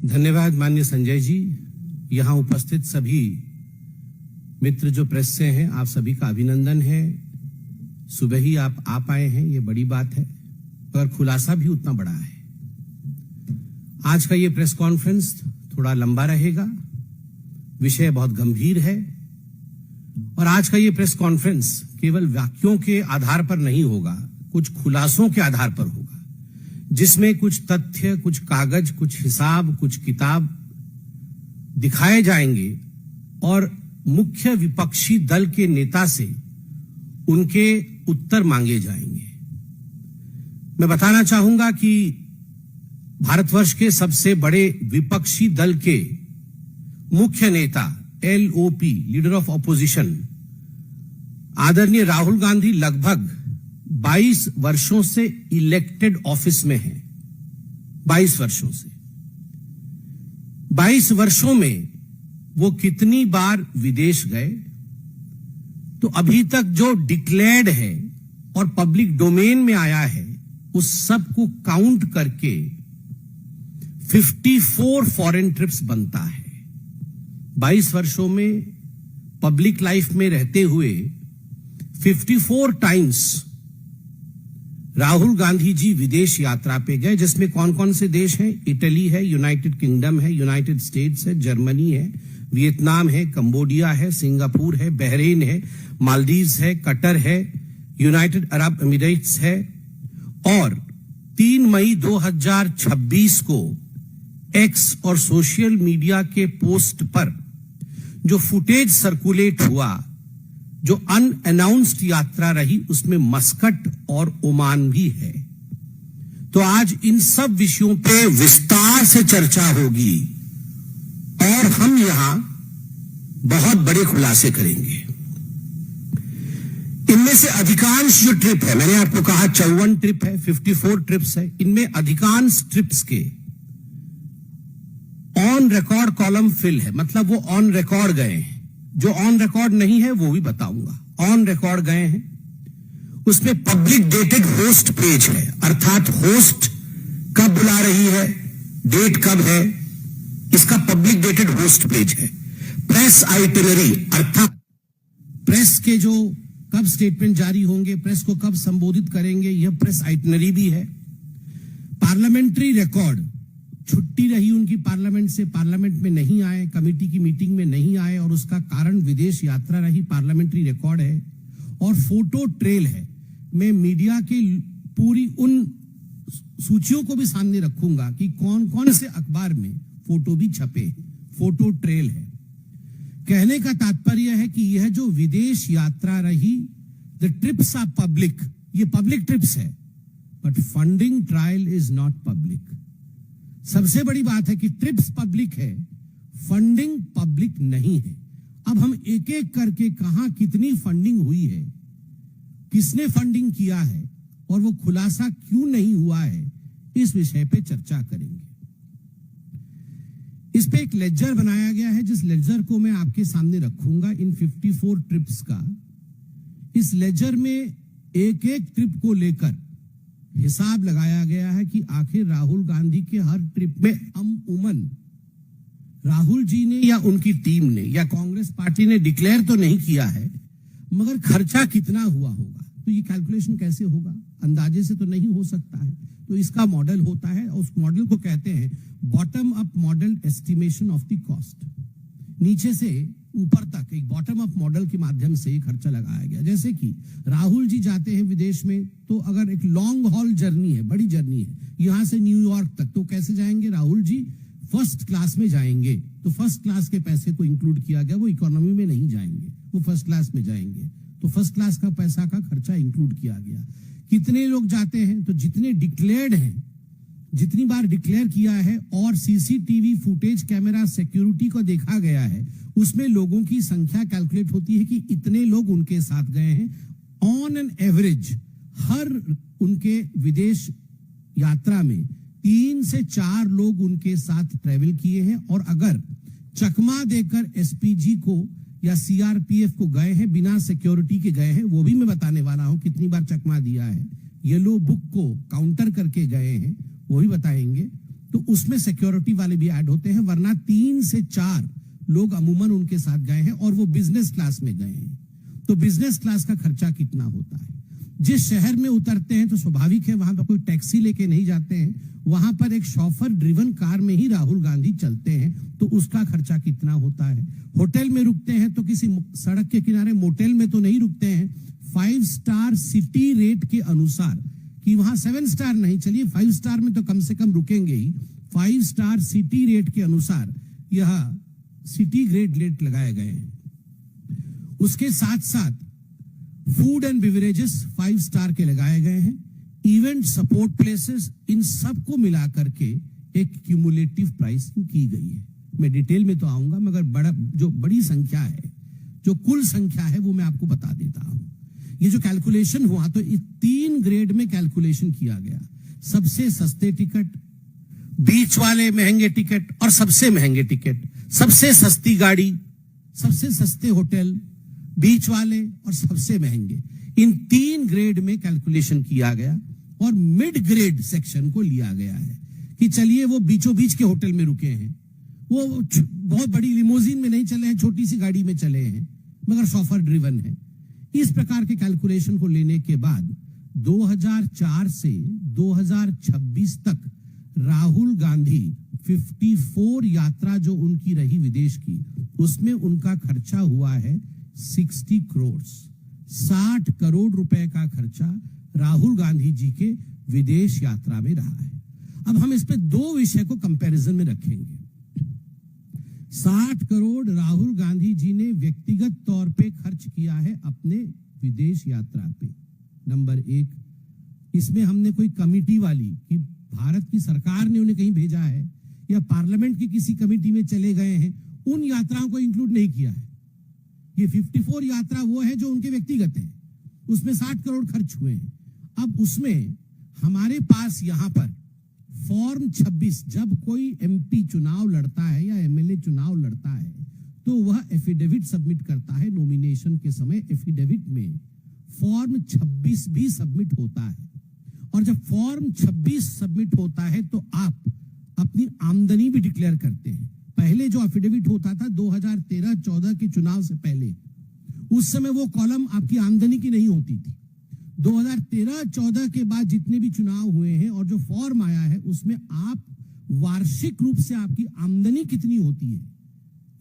धन्यवाद माननीय संजय जी। यहाँ उपस्थित सभी मित्र जो प्रेस से हैं, आप सभी का अभिनंदन है। सुबह ही आप आ पाए हैं, ये बड़ी बात है, पर खुलासा भी उतना बड़ा है। आज का ये प्रेस कॉन्फ्रेंस थोड़ा लंबा रहेगा, विषय बहुत गंभीर है और आज का ये प्रेस कॉन्फ्रेंस केवल वाक्यों के आधार पर नहीं होगा, कुछ खुलासों के आधार पर होगा, जिसमें कुछ तथ्य, कुछ कागज, कुछ हिसाब, कुछ किताब दिखाए जाएंगे और मुख्य विपक्षी दल के नेता से उनके उत्तर मांगे जाएंगे। मैं बताना चाहूंगा कि भारतवर्ष के सबसे बड़े विपक्षी दल के मुख्य नेता LOP, लीडर ऑफ ऑपोजिशन, आदरणीय राहुल गांधी लगभग 22 वर्षों से इलेक्टेड ऑफिस में हैं। 22 वर्षों से 22 वर्षों में वो कितनी बार विदेश गए, तो अभी तक जो डिक्लेयर्ड है और पब्लिक डोमेन में आया है उस सब को काउंट करके 54 फॉरेन ट्रिप्स बनता है। 22 वर्षों में पब्लिक लाइफ में रहते हुए 54 टाइम्स राहुल गांधी जी विदेश यात्रा पे गए, जिसमें कौन कौन से देश हैं? इटली है, यूनाइटेड किंगडम है, यूनाइटेड स्टेट्स है, जर्मनी है, वियतनाम है, कंबोडिया है, सिंगापुर है, बहरीन है, मालदीव्स है, कतर है, यूनाइटेड अरब एमिरेट्स है। और 3 मई 2026 को एक्स और सोशल मीडिया के पोस्ट पर जो फुटेज सर्कुलेट हुआ, जो अनअनाउंस्ड यात्रा रही, उसमें मस्कट और ओमान भी है। तो आज इन सब विषयों पे विस्तार से चर्चा होगी और हम यहां बहुत बड़े खुलासे करेंगे। इनमें से अधिकांश जो ट्रिप है, मैंने आपको कहा 54 ट्रिप है, 54 ट्रिप्स है, इनमें अधिकांश ट्रिप्स के ऑन रिकॉर्ड कॉलम फिल है, मतलब वो ऑन रिकॉर्ड गए हैं। जो ऑन रिकॉर्ड नहीं है वो भी बताऊंगा। ऑन रिकॉर्ड गए हैं, उसमें पब्लिक डेटेड होस्ट पेज है, अर्थात होस्ट कब बुला रही है, डेट कब है, इसका पब्लिक डेटेड होस्ट पेज है। प्रेस आइटिनरी, अर्थात प्रेस के जो कब स्टेटमेंट जारी होंगे, प्रेस को कब संबोधित करेंगे, यह प्रेस आइटिनरी भी है। पार्लियामेंट्री रिकॉर्ड, छुट्टी रही उनकी पार्लियामेंट से, पार्लियामेंट में नहीं आए, कमेटी की मीटिंग में नहीं आए और उसका कारण विदेश यात्रा रही, पार्लियामेंट्री रिकॉर्ड है। और फोटो ट्रेल है। मैं मीडिया की पूरी उन सूचियों को भी सामने रखूंगा कि कौन कौन से अखबार में फोटो भी छपे, फोटो ट्रेल है। कहने का तात्पर्य है कि यह जो विदेश यात्रा रही, द ट्रिप्स आर पब्लिक, ये पब्लिक ट्रिप्स है, but funding trial is not public. सबसे बड़ी बात है कि ट्रिप्स पब्लिक है, फंडिंग पब्लिक नहीं है। अब हम एक एक करके कहां कितनी फंडिंग हुई है, किसने फंडिंग किया है और वो खुलासा क्यों नहीं हुआ है, इस विषय पे चर्चा करेंगे। इस पे एक लेजर बनाया गया है, जिस लेजर को मैं आपके सामने रखूंगा इन 54 ट्रिप्स का। इस लेजर में एक एक ट्रिप को लेकर हिसाब लगाया गया है कि आखिर राहुल गांधी के हर ट्रिप में अमूमन राहुल जी ने या उनकी टीम ने या कांग्रेस पार्टी ने डिक्लेयर तो नहीं किया है, मगर खर्चा कितना हुआ होगा। तो ये कैलकुलेशन कैसे होगा, अंदाजे से तो नहीं हो सकता है। तो इसका मॉडल होता है और उस मॉडल को कहते हैं bottom up model estimation of the cost. नीचे से ऊपर तक एक बॉटम अप मॉडल के माध्यम से खर्चा लगाया गया। जैसे कि राहुल जी जाते हैं विदेश में, तो अगर एक लॉन्ग हॉल जर्नी है, बड़ी जर्नी है, यहां से न्यूयॉर्क तक, तो कैसे जाएंगे राहुल जी? फर्स्ट क्लास में जाएंगे। तो फर्स्ट क्लास के पैसे को इंक्लूड किया गया, वो इकोनॉमी में नहीं जाएंगे, वो फर्स्ट क्लास में जाएंगे। तो फर्स्ट क्लास का पैसा का खर्चा इंक्लूड किया गया। कितने लोग जाते हैं, तो जितने डिक्लेयर्ड हैं, जितनी बार डिक्लेयर किया है और सीसीटीवी फुटेज कैमरा सिक्योरिटी को देखा गया है, उसमें लोगों की संख्या कैलकुलेट होती है कि इतने लोग उनके साथ गए हैं। ऑन एन एवरेज हर उनके विदेश यात्रा में 3 से 4 लोग उनके साथ ट्रेवल किए हैं। और अगर चकमा देकर एसपीजी को या सीआरपीएफ को गए हैं, बिना सिक्योरिटी के गए हैं, वो भी मैं बताने वाला हूं कितनी बार चकमा दिया है। येलो बुक को काउंटर करके गए हैं, वो भी बताएंगे। तो उसमें सिक्योरिटी वाले भी ऐड होते हैं, वरना 3 से 4 लोग अमूमन उनके साथ गए हैं और वो बिजनेस क्लास में गए हैं। तो बिजनेस क्लास का खर्चा कितना होता है? जिस शहर में उतरते हैं तो स्वाभाविक है वहां पर कोई टैक्सी लेके नहीं जाते हैं, वहां पर एक शॉफर ड्रिवन कार में ही राहुल गांधी चलते हैं, तो उसका खर्चा कितना होता है? होटल में रुकते हैं तो किसी सड़क के किनारे मोटेल में तो नहीं रुकते हैं, 5 स्टार सिटी रेट के अनुसार, कि वहां 7 स्टार नहीं, चलिए 5 स्टार में तो कम से कम रुकेंगे ही, 5 स्टार सिटी रेट के अनुसार यह सिटी ग्रेड रेट लगाए गए हैं। उसके साथ साथ फूड एंड बिवरेजेस 5 स्टार के लगाए गए हैं, इवेंट सपोर्ट प्लेसेस, इन सबको मिलाकर के एक क्यूमुलेटिव प्राइसिंग की गई है। मैं डिटेल में तो आऊंगा, मगर जो बड़ी संख्या है, जो कुल संख्या है, वो मैं आपको बता देता हूं। ये जो कैलकुलेशन हुआ, तो 3 ग्रेड में कैलकुलेशन किया गया। सबसे सस्ते टिकट, बीच वाले महंगे टिकट और सबसे महंगे टिकट, सबसे सस्ती गाड़ी, सबसे सस्ते होटल, बीच वाले और सबसे महंगे, इन 3 ग्रेड में कैलकुलेशन किया गया और मिड ग्रेड सेक्शन को लिया गया है कि चलिए वो बीचों बीच के होटल में रुके हैं, वो बहुत बड़ी लिमोजिन में नहीं चले हैं, छोटी सी गाड़ी में चले हैं, मगर शॉफर ड्रिवन है। इस प्रकार के कैलकुलेशन को लेने के बाद 2004 से 2026 तक राहुल गांधी 54 यात्रा जो उनकी रही विदेश की, उसमें उनका खर्चा हुआ है 60 करोड़, 60 करोड़ रुपए का खर्चा राहुल गांधी जी के विदेश यात्रा में रहा है। अब हम इस पे 2 विषय को कंपैरिजन में रखेंगे। 60 करोड़ राहुल गांधी जी ने व्यक्तिगत तौर पे खर्च किया है अपने विदेश यात्रा पे, नंबर 1। इसमें हमने कोई कमिटी वाली कि भारत की सरकार ने उन्हें कहीं भेजा है या पार्लियामेंट की किसी कमिटी में चले गए हैं, उन यात्राओं को इंक्लूड नहीं किया है। ये 54 यात्रा वो है जो उनके व्यक्तिगत है, उसमें 60 करोड़ खर्च हुए हैं। अब उसमें हमारे पास यहां पर फॉर्म 26, जब कोई एमपी चुनाव लड़ता है या एमएलए चुनाव लड़ता है, तो वह एफिडेविट सबमिट करता है। नॉमिनेशन के समय एफिडेविट में फॉर्म 26 भी सबमिट होता है, और जब फॉर्म 26 सबमिट होता है तो आप अपनी आमदनी भी डिक्लेयर करते हैं। पहले जो एफिडेविट होता था 2013-14 के चुनाव से पहले, उस समय वो कॉलम आपकी आमदनी की नहीं होती थी। 2013-14 के बाद जितने भी चुनाव हुए हैं और जो फॉर्म आया है, उसमें आप वार्षिक रूप से आपकी आमदनी कितनी होती है,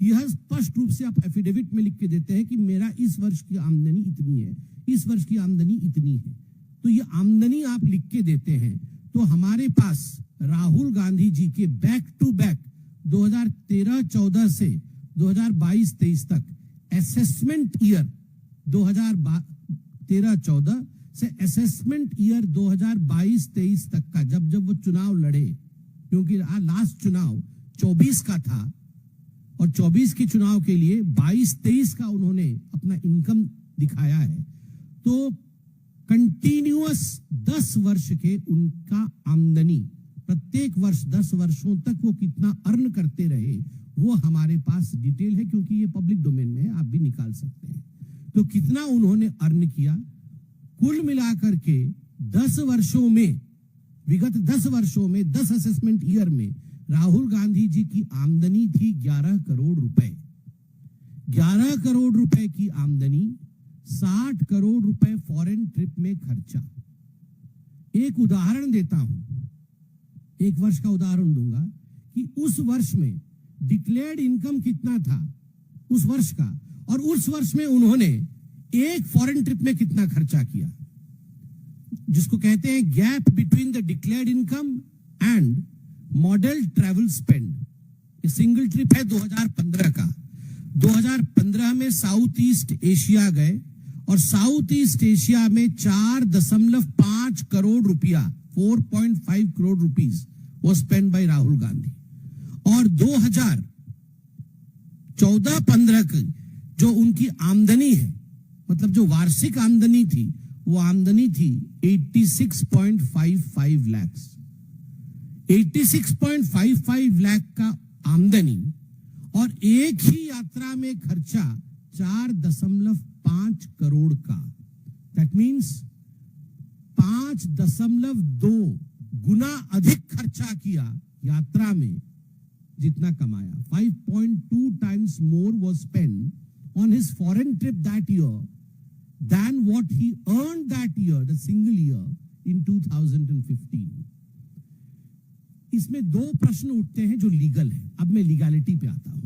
यह स्पष्ट रूप से आप एफिडेविट में लिख के देते हैं कि मेरा इस वर्ष की आमदनी इतनी है, इस वर्ष की आमदनी इतनी है। तो ये आमदनी आप लिख के देते हैं। तो हमारे पास राहुल गांधी जी के बैक टू बैक 2013-14 से 2022-23 तक असेसमेंट ईयर 2013-14 से असेसमेंट ईयर 2022-23 तक का, जब वो चुनाव लड़े, क्योंकि लास्ट चुनाव 24 का था और 24 के चुनाव के लिए 22-23 का उन्होंने अपना इनकम दिखाया है, तो कंटिन्यूअस 10 वर्ष के उनका आमदनी, प्रत्येक वर्ष 10 वर्षों तक वो कितना अर्न करते रहे, वो हमारे पास डिटेल है, क्योंकि ये पब्लिक डोमेन में है, आप भी निकाल सकते हैं। तो कितना उन्होंने अर्न किया, कुल मिलाकर के 10 वर्षों में, विगत 10 वर्षों में, 10 असेसमेंट ईयर में राहुल गांधी जी की आमदनी थी 11 करोड़ रुपए। 11 करोड़ रुपए की आमदनी, 60 करोड़ रुपए फॉरेन ट्रिप में खर्चा। एक उदाहरण देता हूं, एक वर्ष का उदाहरण दूंगा कि उस वर्ष में डिक्लेयर्ड इनकम कितना था उस वर्ष का, और उस वर्ष में उन्होंने एक फॉरेन ट्रिप में कितना खर्चा किया, जिसको कहते हैं gap between the declared income and model travel spend. Single trip है 2015 का। 2015 में साउथ ईस्ट एशिया गए और साउथ ईस्ट एशिया में 4.5 करोड़ रुपया, 4.5 करोड़ रुपीज वो स्पेंड बाय राहुल गांधी। और 2014-15 की जो उनकी आमदनी है, मतलब जो वार्षिक आमदनी थी, वो आमदनी थी 86.55 लाख। 86.55 लाख का आमदनी और एक ही यात्रा में खर्चा 4.5 करोड़ का। दैट मीन्स 5.2 गुना अधिक खर्चा किया यात्रा में जितना कमाया, 5.2 times more was spent on his foreign trip that year than what he earned that year, the single year in 2015. इसमें दो प्रश्न उठते हैं जो लीगल है. अब मैं लीगैलिटी पे आता हूं.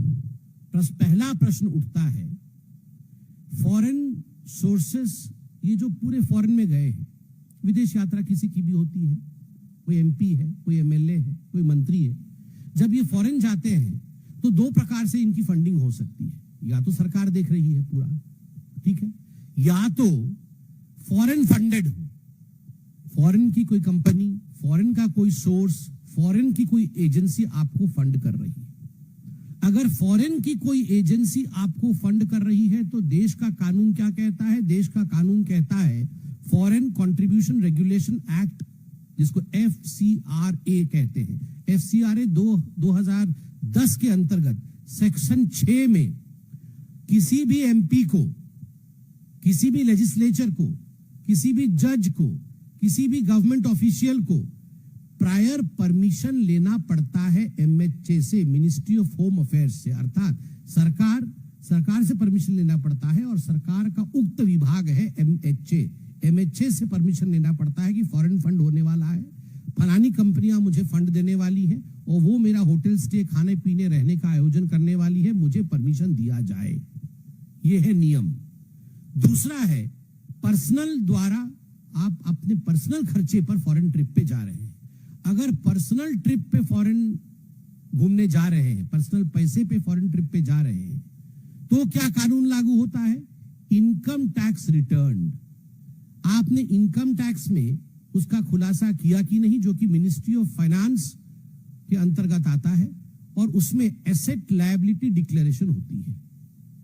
पहला प्रश्न उठता है, फॉरेन सोर्सेस, ये जो पूरे फॉरेन में गए हैं, विदेश यात्रा किसी की भी होती है, कोई एमपी है, कोई एमएलए है, कोई मंत्री है, जब ये फॉरेन जाते हैं तो दो प्रकार से इनकी फंडिंग हो सकती है. या तो सरकार देख रही है पूरा, ठीक है, या तो फॉरेन फंडेड हो, फॉरेन की कोई कंपनी, फॉरेन का कोई सोर्स, फॉरेन की कोई एजेंसी आपको फंड कर रही है. अगर फॉरेन की कोई एजेंसी आपको फंड कर रही है तो देश का कानून क्या कहता है? देश का कानून कहता है फॉरेन कंट्रीब्यूशन रेगुलेशन एक्ट, जिसको FCRA कहते हैं. FCRA 2010 के अंतर्गत सेक्शन 6 में किसी भी एमपी को, किसी भी लेजिस्लेचर को, किसी भी जज को, किसी भी गवर्नमेंट ऑफिशियल को प्रायर परमिशन लेना पड़ता है MHA से, मिनिस्ट्री ऑफ होम अफेयर्स से. अर्थात सरकार से परमिशन लेना पड़ता है और सरकार का उक्त विभाग है MHA से परमिशन लेना पड़ता है कि फॉरेन फंड होने वाला है, फलानी कंपनियां मुझे फंड देने वाली है और वो मेरा होटल स्टे, खाने पीने रहने का आयोजन करने वाली है, मुझे परमिशन दिया जाए. ये है नियम. दूसरा है पर्सनल द्वारा, आप अपने पर्सनल खर्चे पर फॉरेन ट्रिप पे जा रहे हैं. अगर पर्सनल ट्रिप पे फॉरेन घूमने जा रहे हैं, पर्सनल पैसे पे फॉरेन ट्रिप पे जा रहे हैं, तो क्या कानून लागू होता है? Income tax return. आपने इनकम टैक्स में उसका खुलासा किया कि नहीं, जो कि मिनिस्ट्री ऑफ फाइनेंस के अंतर्गत आता है, और उसमें एसेट लायबिलिटी डिक्लेरेशन होती है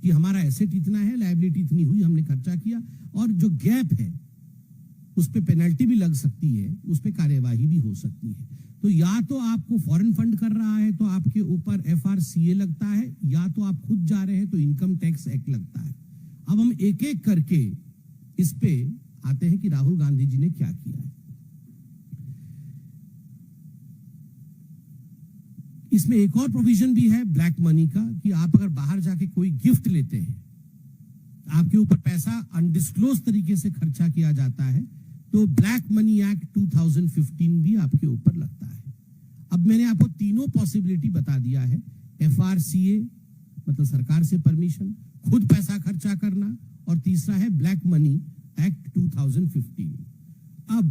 कि हमारा एसेट इतना है, लायबिलिटी इतनी हुई, हमने खर्चा किया, और जो गैप है उस पे पेनल्टी भी लग सकती है, उस पे कार्यवाही भी हो सकती है. तो या तो आपको फॉरेन फंड कर रहा है तो आपके ऊपर FRCA लगता है, या तो आप खुद जा रहे हैं तो इनकम टैक्स एक्ट लगता है. अब हम एक एक करके इस पे आते हैं कि राहुल गांधी जी ने क्या किया है. इसमें एक और प्रोविजन भी है ब्लैक मनी का, कि आप अगर बाहर जाके कोई गिफ्ट लेते हैं, आपके ऊपर पैसा अनडिस्क्लोज तरीके से खर्चा किया जाता है, तो ब्लैक मनी एक्ट 2015 भी आपके ऊपर लगता है. अब मैंने आपको तीनों पॉसिबिलिटी बता दिया है. FRCA मतलब सरकार से परमिशन, खुद पैसा खर्चा करना, और तीसरा है ब्लैक मनी एक्ट 2015. अब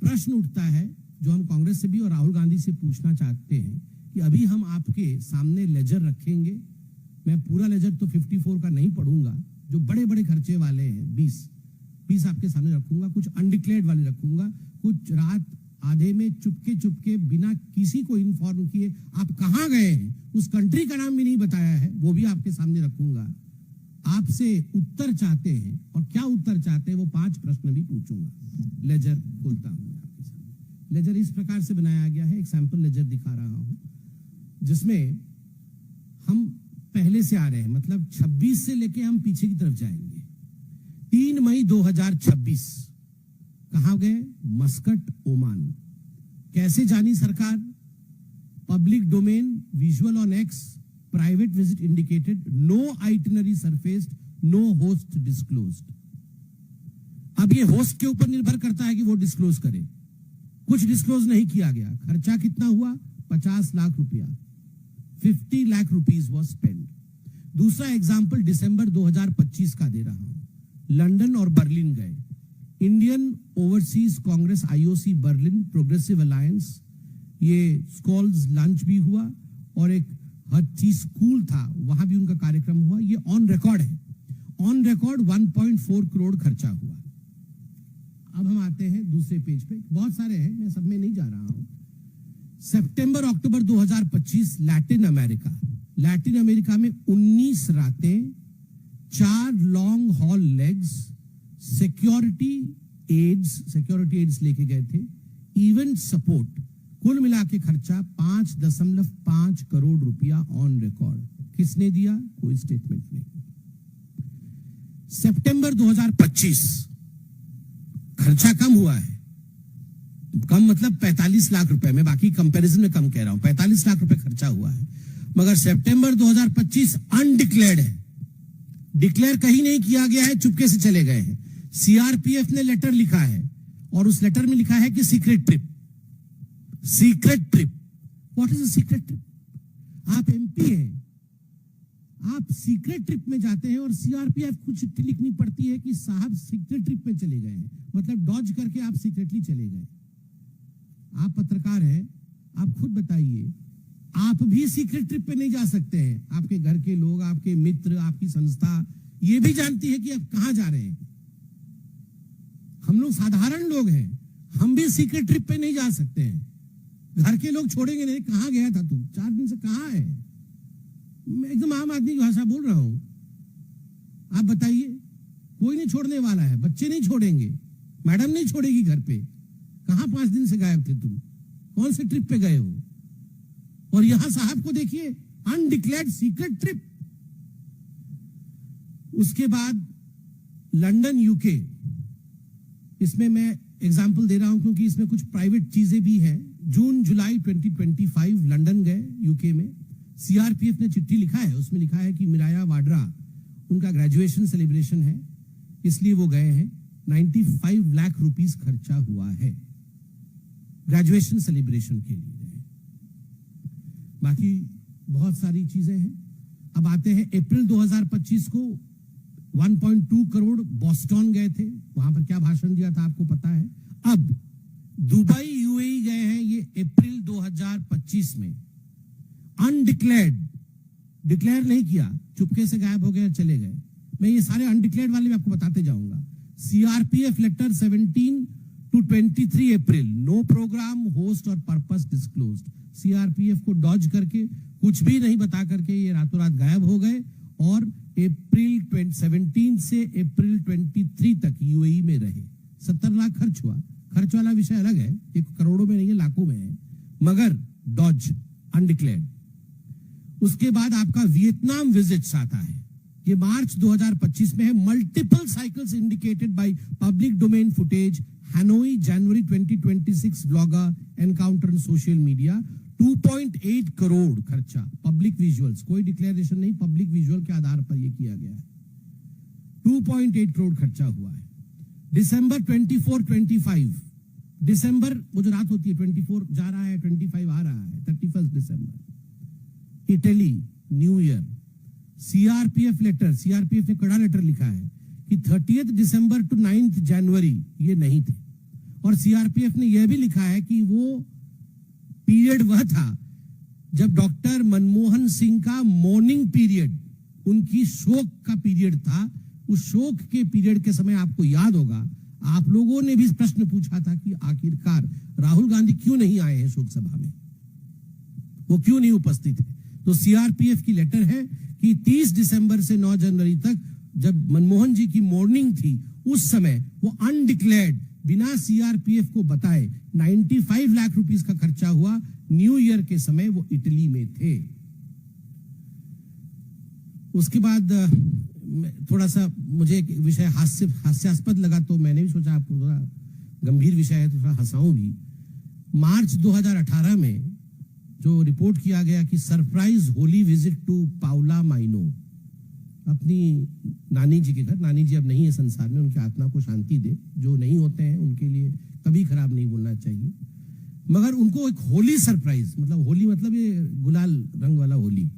प्रश्न उठता है जो हम कांग्रेस से भी और राहुल गांधी से पूछना चाहते हैं कि अभी हम आपके सामने लेजर रखेंगे. मैं पूरा लेजर तो 54 का नहीं पढ़ूंगा, जो बड़े बड़े खर्चे वाले हैं 20 आपके सामने रखूंगा, कुछ अनडिक्लेयर्ड वाले रखूंगा, कुछ रात आधे में चुपके बिना किसी को इन्फॉर्म किए आप कहां गए हैं, उस कंट्री का नाम भी नहीं बताया है, वो भी आपके सामने रखूंगा. आपसे उत्तर चाहते हैं, और क्या उत्तर चाहते हैं वो 5 प्रश्न भी पूछूंगा. लेजर खोलता हूं आपके सामने. लेजर इस प्रकार से बनाया गया है, एक सैंपल लेजर दिखा रहा हूं, जिसमें हम पहले से आ रहे हैं, मतलब 26 से लेके हम पीछे की तरफ जाएंगे. 3 मई 2026 कहां गए? Muscat, Oman. कैसे जानी सरकार? Public domain, visual on X, private visit indicated, no itinerary surfaced, no host disclosed. अब ये होस्ट के ऊपर निर्भर करता है कि वो डिस्क्लोज करे. कुछ डिस्क्लोज नहीं किया गया. खर्चा कितना हुआ? 50 लाख रुपया. 50 लाख रुपीज वॉज स्पेंड. दूसरा एग्जाम्पल दिसंबर 2025 का दे रहा हूं. लंदन और बर्लिन गए. Indian overseas Congress IOC Berlin progressive alliance, ये स्कॉल्स लंच भी हुआ, और एक हट्टी स्कूल था, वहां भी उनका कार्यक्रम हुआ. ये ऑन रिकॉर्ड है. ऑन रिकॉर्ड 1.4 करोड़ खर्चा हुआ. अब हम आते हैं दूसरे पेज पे. बहुत सारे हैं, मैं सब में नहीं जा रहा हूं. सितंबर अक्टूबर 2025 लैटिन अमेरिका में 19 रातें, 4 long haul legs, security aides लेके गए थे, इवेंट सपोर्ट, कुल मिला के खर्चा 5.5 करोड़ रुपया ऑन रिकॉर्ड. किसने दिया? कोई स्टेटमेंट नहीं. सितंबर 2025 खर्चा कम हुआ है, कम मतलब 45 लाख रुपए में, बाकी कंपैरिजन में कम कह रहा हूं, 45 लाख रुपए खर्चा हुआ है। मगर सितंबर 2025 अनडिक्लेयर्ड है, डिक्लेयर कहीं नहीं किया गया है, चुपके से चले गए हैं। सीआरपीएफ ने लेटर लिखा है और उस लेटर में लिखा है कि secret trip. Secret trip, what is a secret trip? आप एमपी हैं, आप सीक्रेट ट्रिप में जाते हैं और सीआरपीएफ को चिट्ठी लिखनी पड़ती है कि साहब सीक्रेट ट्रिप में चले गए हैं, मतलब डॉज करके आप सीक्रेटली चले गए। आप पत्रकार हैं, आप खुद बताइए, आप भी सीक्रेट ट्रिप पे नहीं जा सकते हैं? आपके घर के लोग, आपके मित्र, आपकी संस्था ये भी जानती है कि आप कहां जा रहे हैं। हम लोग साधारण लोग हैं, हम भी सीक्रेट ट्रिप पे नहीं जा सकते हैं। घर के लोग छोड़ेंगे नहीं, कहां गया था तू, 4 दिन से कहां है? मैं एकदम आम आदमी की भाषा बोल रहा हूं, आप बताइए। कोई नहीं छोड़ने वाला है, बच्चे नहीं छोड़ेंगे, मैडम नहीं छोड़ेगी घर पे। कहां 5 दिन से गायब थे तुम, कौन से ट्रिप पे गए हो? और यहां साहब को देखिए, अनडिक्लेयर्ड सीक्रेट ट्रिप। उसके बाद लंदन यूके, इसमें मैं एग्जांपल दे रहा हूं क्योंकि इसमें कुछ प्राइवेट चीजें भी हैं। जून जुलाई 2025 लंदन गए यूके में, सीआरपीएफ ने चिट्ठी लिखा है, उसमें लिखा है कि मिराया वाड्रा, उनका ग्रेजुएशन सेलिब्रेशन है इसलिए वो गए हैं। 95 लाख रुपीस खर्चा हुआ है ग्रेजुएशन सेलिब्रेशन के लिए गए। बाकी बहुत सारी चीजें हैं। अब आते हैं अप्रैल 2025 को 1.2 करोड़ बोस्टन गए थे, वहां पर क्या भाषण दिया था आपको पता है। अब दुबई यूएई गए हैं ये अप्रैल 2025 में, अनडिक्लेयर्ड, डिक्लेयर नहीं किया, चुपके से गायब हो गए, चले गए। मैं ये सारे अनडिक्लेयर्ड वाले भी आपको बताते जाऊंगा। CRPF letter 17 to 23 April, no program, host और पर्पस डिस्क्लोज्ड। सीआरपीएफ को डॉज करके, कुछ भी नहीं बता करके ये रातों रात गायब हो गए और अप्रैल 17 से अप्रैल 23 तक यूएई में रहे। 70 लाख खर्च हुआ, खर्च वाला विषय अलग है, एक करोड़ों में नहीं है, लाखों में है, मगर डॉज, अनडिक्लेयर्ड। उसके बाद आपका वियतनाम विजिट्स आता है, ये मार्च 2025 में है। Multiple cycles indicated by public domain footage, Hanoi जनवरी 2026 vlogger encounter on social media. 2.8 crore खर्चा, पब्लिक विजुअल्स, कोई डिक्लेरेशन नहीं, पब्लिक विजुअल के आधार पर यह किया गया है। 2.8 करोड़ खर्चा हुआ है। दिसंबर 24-25, दिसंबर वो जो रात होती है, 24 जा रहा है, 25 आ रहा है, 31 दिसंबर, Italy New Year. CRPF letter, CRPF ने कड़ा लेटर लिखा है कि 30 दिसंबर टू 9 जनवरी ये नहीं थे। और सीआरपीएफ ने यह भी लिखा है कि वो पीरियड वह था जब डॉक्टर मनमोहन सिंह का मॉर्निंग पीरियड, उनकी शोक का पीरियड था। उस शोक के पीरियड के समय आपको याद होगा, आप लोगों ने भी प्रश्न पूछा था कि आखिरकार राहुल गांधी क्यों नहीं आए हैं शोक सभा में, वो क्यों नहीं उपस्थित है। तो सीआरपीएफ की लेटर है कि 30 दिसंबर से 9 जनवरी तक जब मनमोहन जी की मॉर्निंग थी, उस समय वो अनडिक्लेयर्ड, बिना सीआरपीएफ को बताए 95 लाख रुपीस का खर्चा हुआ। न्यू ईयर के समय वो इटली में थे। उसके बाद थोड़ा सा मुझे एक विषय हास्यास्पद लगा, तो मैंने भी सोचा आपको थोड़ा गंभीर विषय है तो थोड़ा हंसाऊं भी। मार्च 2018 में जो रिपोर्ट किया गया कि surprise Holi visit to Paula Maino, अपनी नानी जी के घर, नानी जी अब नहीं है संसार में, उनकी आत्मा को शांति दे, जो नहीं होते हैं उनके लिए कभी खराब नहीं बोलना चाहिए, मगर उनको एक होली सरप्राइज, मतलब होली मतलब ये गुलाल रंग वाला होली,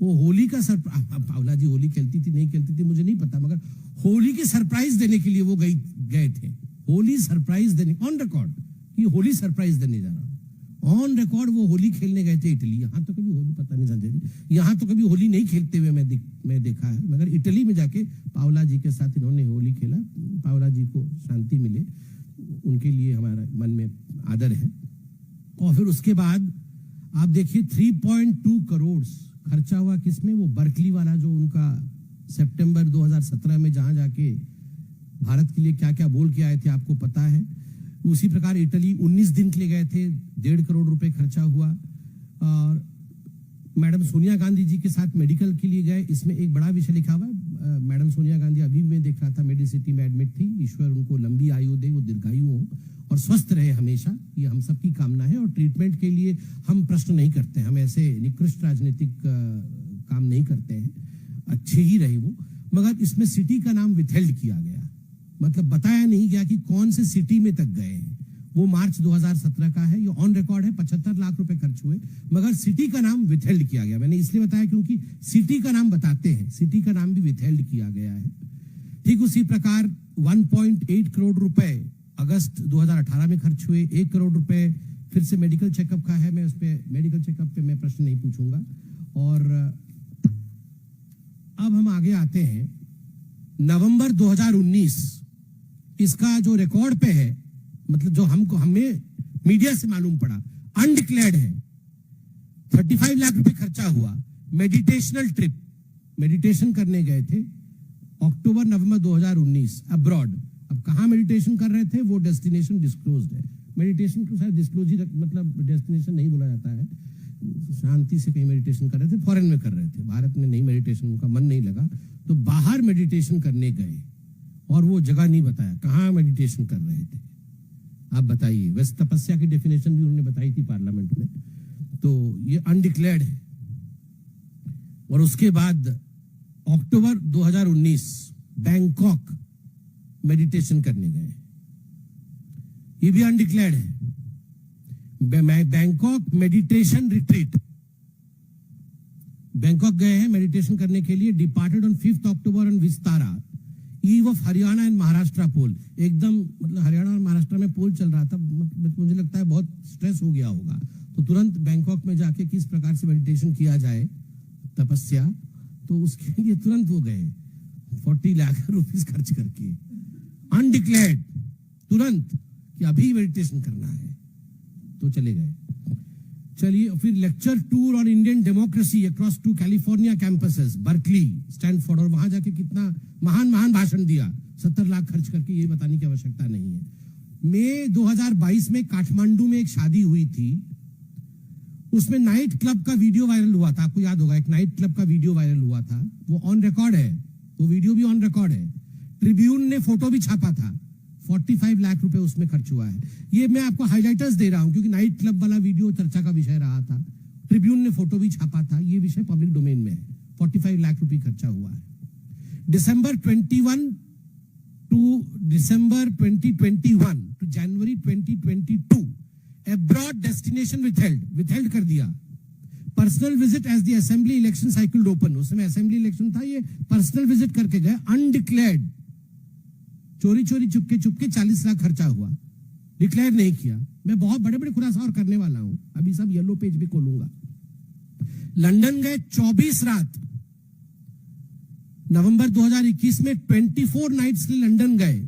वो होली का सरप्राइज, पाउला जी होली खेलती थी नहीं खेलती थी मुझे नहीं पता, मगर होली की सरप्राइज देने के लिए वो गए थे। होली सरप्राइज देने, ऑन रिकॉर्ड कि होली सरप्राइज देने जा रहा हूं, ऑन रिकॉर्ड वो होली खेलने गए थे इटली। यहाँ तो कभी होली, पता नहीं संजय जी, यहाँ तो कभी होली नहीं खेलते हुए मैं देखा है, मगर इटली में जाके पावला जी के साथ इन्होंने होली खेला। पावला जी को शांति मिले, उनके लिए हमारा मन में आदर है। और फिर उसके बाद आप देखिए 3.2 करोड़ खर्चा हुआ किसमें, वो बर्कली वाला जो उनका सितंबर 2017 में जहां जाके भारत के लिए क्या क्या बोल के आए थे आपको पता है। उसी प्रकार इटली 19 दिन के लिए गए थे, 1.5 करोड़ रुपए खर्चा हुआ। और मैडम सोनिया गांधी जी के साथ मेडिकल के लिए गए, इसमें एक बड़ा विषय लिखा हुआ है। मैडम सोनिया गांधी अभी मैं देख रहा था मेडिसिटी में एडमिट थी। ईश्वर उनको लंबी आयु दे, वो दीर्घायु हो और स्वस्थ रहे हमेशा, ये हम सबकी कामना है। और ट्रीटमेंट के लिए हम प्रश्न नहीं करते, हम ऐसे निकृष्ट राजनीतिक काम नहीं करते हैं, अच्छे ही रहे वो। मगर इसमें सिटी का नाम विथहेल्ड किया गया, मतलब बताया नहीं गया कि कौन से सिटी में तक गए हैं। वो मार्च 2017 का है, ये ऑन रिकॉर्ड है। 75 लाख रुपए खर्च हुए, मगर सिटी का नाम विथहेल्ड किया गया। मैंने इसलिए बताया क्योंकि सिटी का नाम बताते हैं, सिटी का नाम भी विथहेल्ड किया गया है। ठीक उसी प्रकार 1.8 करोड़ रुपए अगस्त 2018 में खर्च हुए। 1 करोड़ रुपए फिर से मेडिकल चेकअप का है, मैं उस पे मेडिकल चेकअप पे मैं प्रश्न नहीं पूछूंगा। और अब हम आगे आते हैं नवंबर 2019, इसका जो रिकॉर्ड पे है, मतलब जो हमें मीडिया से मालूम पड़ा, अनडिक्लेयर्ड है। 35 लाख रुपए खर्चा हुआ। मेडिटेशनल ट्रिप, मेडिटेशन करने गए थे अक्टूबर नवंबर 2019 अब्रॉड। अब कहां मेडिटेशन कर रहे थे वो डेस्टिनेशन डिस्क्लोज्ड है। मेडिटेशन को शायद डिस्क्लोज ही मतलब डेस्टिनेशन नहीं बोला जाता है। शांति से कहीं मेडिटेशन कर रहे थे, फॉरेन में कर रहे थे, भारत में नहीं मेडिटेशन, उनका मन नहीं लगा तो बाहर मेडिटेशन करने गए और वो जगह नहीं बताया कहां मेडिटेशन कर रहे थे। आप बताइए, वैसे तपस्या की डेफिनेशन भी उन्होंने बताई थी पार्लियामेंट में। तो ये अनडिक्लेयर्ड है। और उसके बाद अक्टूबर 2019 बैंकॉक मेडिटेशन करने गए, ये भी अनडिक्लेयर्ड है। बैंकॉक मेडिटेशन रिट्रीट, बैंकॉक गए हैं मेडिटेशन करने के लिए। Departed on 5 October on Vistara eve of Haryana and Maharashtra poll. एकदम मतलब हरियाणा और महाराष्ट्र में पोल चल रहा था, मुझे लगता है बहुत स्ट्रेस हो गया होगा, तो तुरंत बैंकॉक में जाके किस प्रकार से मेडिटेशन किया जाए, तपस्या, तो उसके लिए तुरंत वो गए 40 लाख रुपीस खर्च करके, अनडिक्लेयर्ड, तुरंत कि अभी मेडिटेशन करना है, तो चले गए। चलिए, फिर lecture tour on Indian democracy across 2 California campuses, Berkeley, Stanford, और वहां जाके कितना महान भाषण दिया, 70 लाख खर्च करके, ये बताने की आवश्यकता नहीं है। मई 2022 में काठमांडू में एक शादी हुई थी, उसमें नाइट क्लब का वीडियो वायरल हुआ था। आपको याद होगा, एक नाइट क्लब का वीडियो वायरल हुआ था, वो ऑन रिकॉर्ड है, वो वीडियो भी ऑन रिकॉर्ड है। ट्रिब्यून ने फोटो भी छापा था, 45 लाख रुपए उसमें खर्च हुआ है। ये मैं आपको हाइलाइटर्स दे रहा हूं क्योंकि नाइट क्लब वाला वीडियो चर्चा का विषय रहा था। ट्रिब्यून ने फोटो भी छापा था, ये विषय पब्लिक डोमेन में है। 45 लाख रुपए खर्चा हुआ है। December 21 to December 2021 to January 2022 abroad destination withheld कर दिया। Personal visit as the assembly election cycle open, उस समय असेंबली इलेक्शन था, ये पर्सनल विजिट करके गए, अनडिक्लेयर्ड, चोरी चुपके 40 लाख खर्चा हुआ, डिक्लेयर नहीं किया। मैं बहुत बड़े बड़े खुलासा और करने वाला हूं, अभी सब येलो पेज भी खोलूंगा। लंदन गए 24 रात, नवंबर 2021 में 24 नाइट्स के लंदन गए,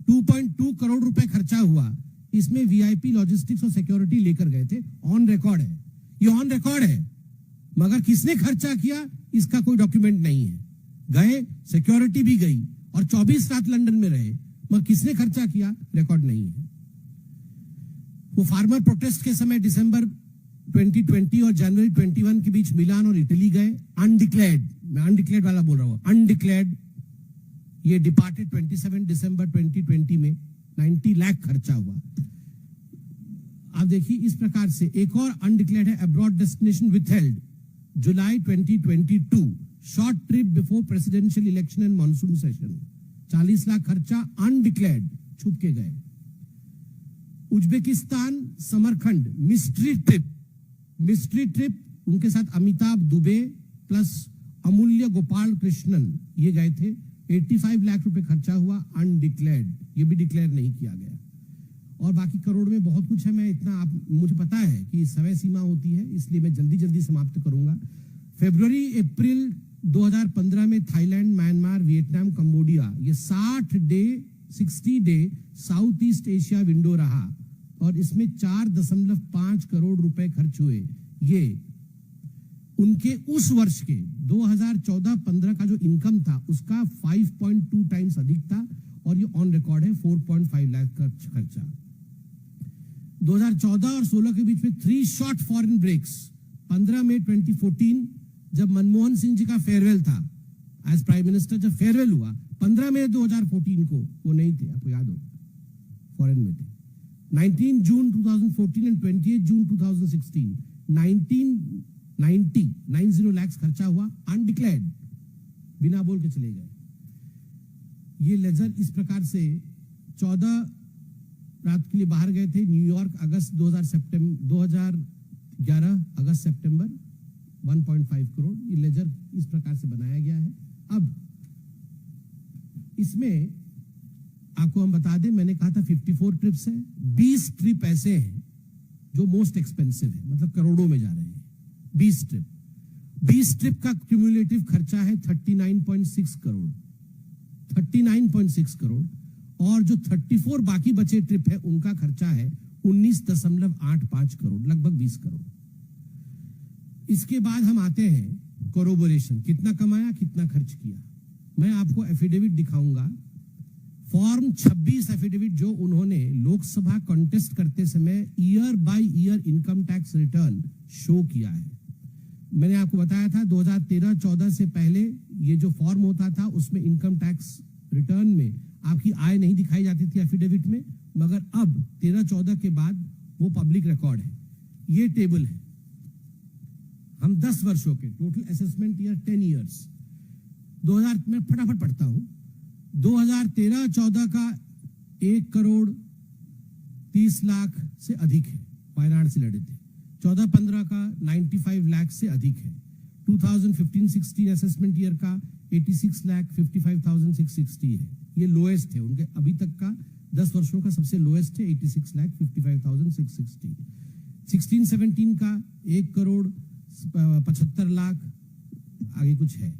2.2 करोड़ रुपए खर्चा हुआ। इसमें वीआईपी लॉजिस्टिक्स और सिक्योरिटी लेकर गए थे, ऑन रिकॉर्ड है, ये ऑन रिकॉर्ड है। मगर किसने खर्चा किया इसका कोई डॉक्यूमेंट नहीं है। गए, सिक्योरिटी भी गई और 24 रात लंदन में रहे, मगर किसने खर्चा किया रिकॉर्ड नहीं है। वो फार्मर प्रोटेस्ट के समय दिसंबर 2020 और जनवरी 21 के बीच मिलान और इटली गए, अनडिक्लेयर्ड, मैं अनडिक्लेयर्ड वाला बोल रहा हूं, अनडिक्लेयर्ड। ये डिपार्टेड 27 दिसंबर 2020 में 90 लाख खर्चा हुआ। आप देखिए, इस प्रकार से एक और अनडिक्लेयर्ड है, abroad destination withheld, July 2022, short trip before presidential election and monsoon session, 40 lakh खर्चा, अनडिक्लेयर्ड, छुप के गए। उज्बेकिस्तान समरखंड मिस्ट्री ट्रिप, उनके साथ अमिताभ दुबे प्लस अमूल्य गोपाल कृष्णन, ये गए थे, 85 लाख रुपए खर्चा हुआ, अनडिक्लेयर्ड, ये भी डिक्लेयर नहीं किया गया। और बाकी करोड़ में बहुत कुछ है, मैं इतना मुझे पता है कि समय सीमा होती है, इसलिए मैं जल्दी समाप्त करूंगा। फरवरी अप्रैल 2015 में थाईलैंड, म्यांमार, वियतनाम, कंबोडिया, ये 60 day south East Asia window रहा और इसमें 4.5 करोड़ रुपए खर्च हुए। ये उनके उस वर्ष के 2014-15 का जो इनकम था उसका 5.2 टाइम्स अधिक था और ये ऑन रिकॉर्ड है, 4.5 लाख खर्चा। 2014 और 16 के बीच में 3 शॉर्ट फॉरेन ब्रेक्स, 15 मई 2014 जब मनमोहन सिंह जी का फेयरवेल था एज प्राइम मिनिस्टर, जब फेयरवेल हुआ 15 मई 2014 को, वो नहीं थे, आपको याद होगा, फॉरेन में थे। 19 जून 2014 एंड 28 जून 2016 90 लाख खर्चा हुआ अनडिक्लेयर्ड, बिना बोल के चले गए। ये लेजर इस प्रकार से 14 रात के लिए बाहर गए थे न्यूयॉर्क, अगस्त 2011 अगस्त सितंबर 1.5 करोड़। ये लेजर इस प्रकार से बनाया गया है। अब इसमें आपको हम बता दें, मैंने कहा था 54 ट्रिप्स है, 20 ट्रिप ऐसे हैं जो मोस्ट एक्सपेंसिव है, मतलब करोड़ों में जा रहे हैं। 20 ट्रिप का क्यूमुलेटिव खर्चा है 39.6 करोड़, 39.6 करोड़। और जो 34 बाकी बचे ट्रिप है उनका खर्चा है 19.85 करोड़, लगभग 20 करोड़। इसके बाद हम आते हैं कोरोबोरेशन, कितना कमाया कितना खर्च किया। मैं आपको एफिडेविट दिखाऊंगा, फॉर्म 26 एफिडेविट जो उन्होंने लोकसभा कॉन्टेस्ट करते समय year by year income tax return show किया है। मैंने आपको बताया था 2013-14 से पहले ये जो फॉर्म होता था उसमें इनकम टैक्स रिटर्न में आपकी आय नहीं दिखाई जाती थी एफिडेविट में, मगर अब 13-14 के बाद वो पब्लिक रिकॉर्ड है। ये टेबल है, हम 10 वर्षों के टोटल असेसमेंट ईयर 10 ईयर्स 2000 में फटाफट पढ़ता हूं। 2013-14 का 1 करोड़ 30 लाख से अधिक है, वायनाड से लड़े थे। 14-15 का 95 लाख से अधिक है। 2015-16 असेसमेंट ईयर का 86,55,660 है, ये लोएस्ट है उनके अभी तक का 10 वर्षों का सबसे लोएस्ट है 86,55,660। 16-17 का 1 करोड़ 75 लाख आगे कुछ है।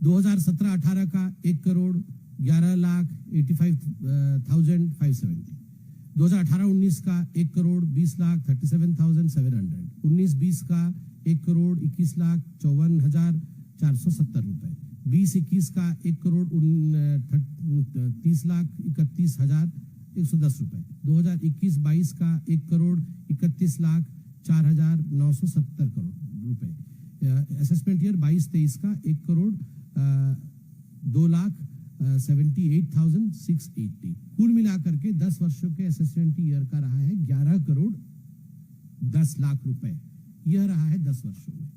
2017-18 का 1 करोड़ 11,85,570। 2018-19 का 1 करोड़ 20,37,700। 19-20 का 1 करोड़ 21,54,470 रुपए। 20-21 का 1 करोड़ 30,31,110 रुपए। 2021-22 का 1 करोड़ 31,04,970 करोड़ रुपए। असेसमेंट ईयर 22-23 का 1 करोड़ 2,78,680। कुल मिलाकर के 10 वर्षों के असेसमेंट ईयर का रहा है 11 करोड़ 10 लाख रुपए। यह रहा है 10 वर्षों में।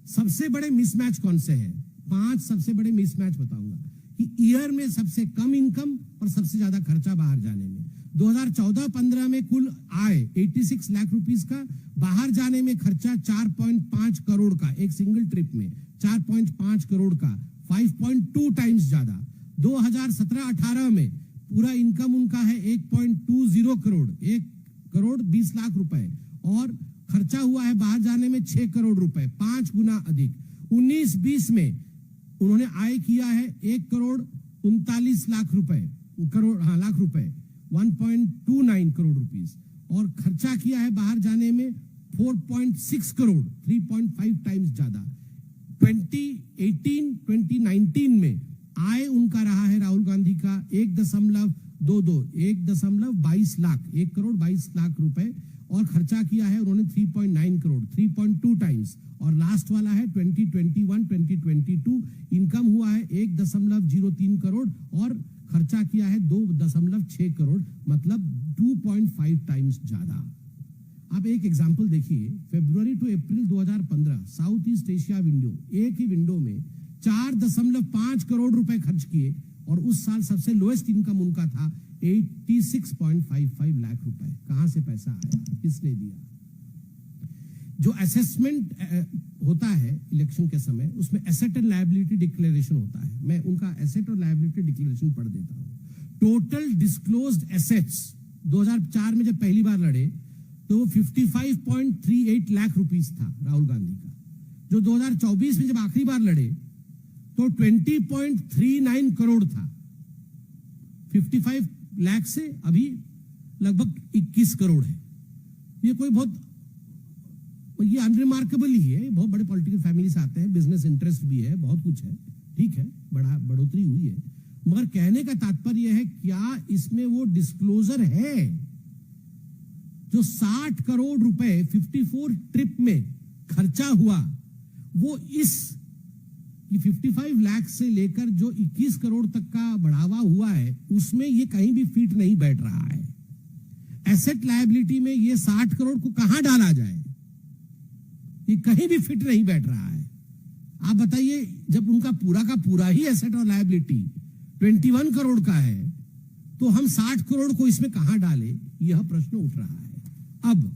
सबसे बड़े मिसमैच कौन से हैं? 5 सबसे बड़े मिसमैच बताऊंगा कि ईयर में सबसे कम इनकम और सबसे ज्यादा खर्चा बाहर जाने में। 2014-15 में कुल आय 86 लाख रुपीस का, बाहर जाने में खर्चा 4.5 करोड़ का, एक सिंगल ट्रिप में 4.5 करोड़ का, 5.2 टाइम्स ज्यादा। 2017-18 में पूरा इनकम उनका है 1.20 करोड़, 1 करोड़ 20 लाख रुपए, और खर्चा हुआ है बाहर जाने में 6 करोड़ रुपए, 5 गुना अधिक। 19-20 में उन्होंने आय किया है 1 करोड़ 39 लाख रुपए, लाख रुपए 1.29 करोड़ रुपीस, और खर्चा किया है बाहर जाने में 4.6 करोड़, 3.5 टाइम्स ज्यादा। 2018-2019 में आय उनका रहा है राहुल गांधी का 1.22 लाख, 1 करोड़ 22 लाख रुपए, और खर्चा किया है उन्होंने 3.9 करोड़, 3.2 टाइम्स। और लास्ट वाला है 2021-2022 इनकम हुआ है 1.03 करोड़ और खर्चा किया है 2.6 करोड़, मतलब 2.5 टाइम्स ज्यादा। आप एक एग्जांपल देखिए, February to April 2015 South East Asia window, एक ही विंडो में 4.5 करोड़ रुपए खर्च किए, और उस साल सबसे लोएस्ट इनकम उनका था 86.55 लाख रुपए। कहां से पैसा आया, किसने दिया? जो असेसमेंट होता है इलेक्शन के समय, उसमें एसेट एंड लायबिलिटी डिक्लेरेशन होता है। मैं उनका एसेट और लायबिलिटी डिक्लेरेशन पढ़ देता हूं। टोटल डिस्क्लोज्ड एसेट्स 2004 में जब पहली बार लड़े तो वो 55.38 लाख रुपीस था राहुल गांधी का। जो 2024 में जब आखिरी बार लड़े तो 20.39 करोड़ था। 55 लाख से अभी लगभग 21 करोड़ है। ये कोई बहुत, ये अनरिमार्केबल ही है। बहुत बड़े पॉलिटिकल फैमिली से आते हैं, बिजनेस इंटरेस्ट भी है, बहुत कुछ है, ठीक है, बढ़ोतरी हुई है, मगर कहने का तात्पर्य है क्या इसमें वो डिस्क्लोजर है? जो 60 करोड़ रुपए 54 ट्रिप में खर्चा हुआ वो इस 55 लाख से लेकर जो 21 करोड़ तक का बढ़ावा हुआ है उसमें ये कहीं भी फिट नहीं बैठ रहा है। एसेट लायबिलिटी में ये 60 करोड़ को कहां डाला जाए, ये कहीं भी फिट नहीं बैठ रहा है। आप बताइए, जब उनका पूरा का पूरा ही एसेट और लायबिलिटी 21 करोड़ का है तो हम 60 करोड़ को इसमें कहां डालें, यह प्रश्न उठ रहा है। अब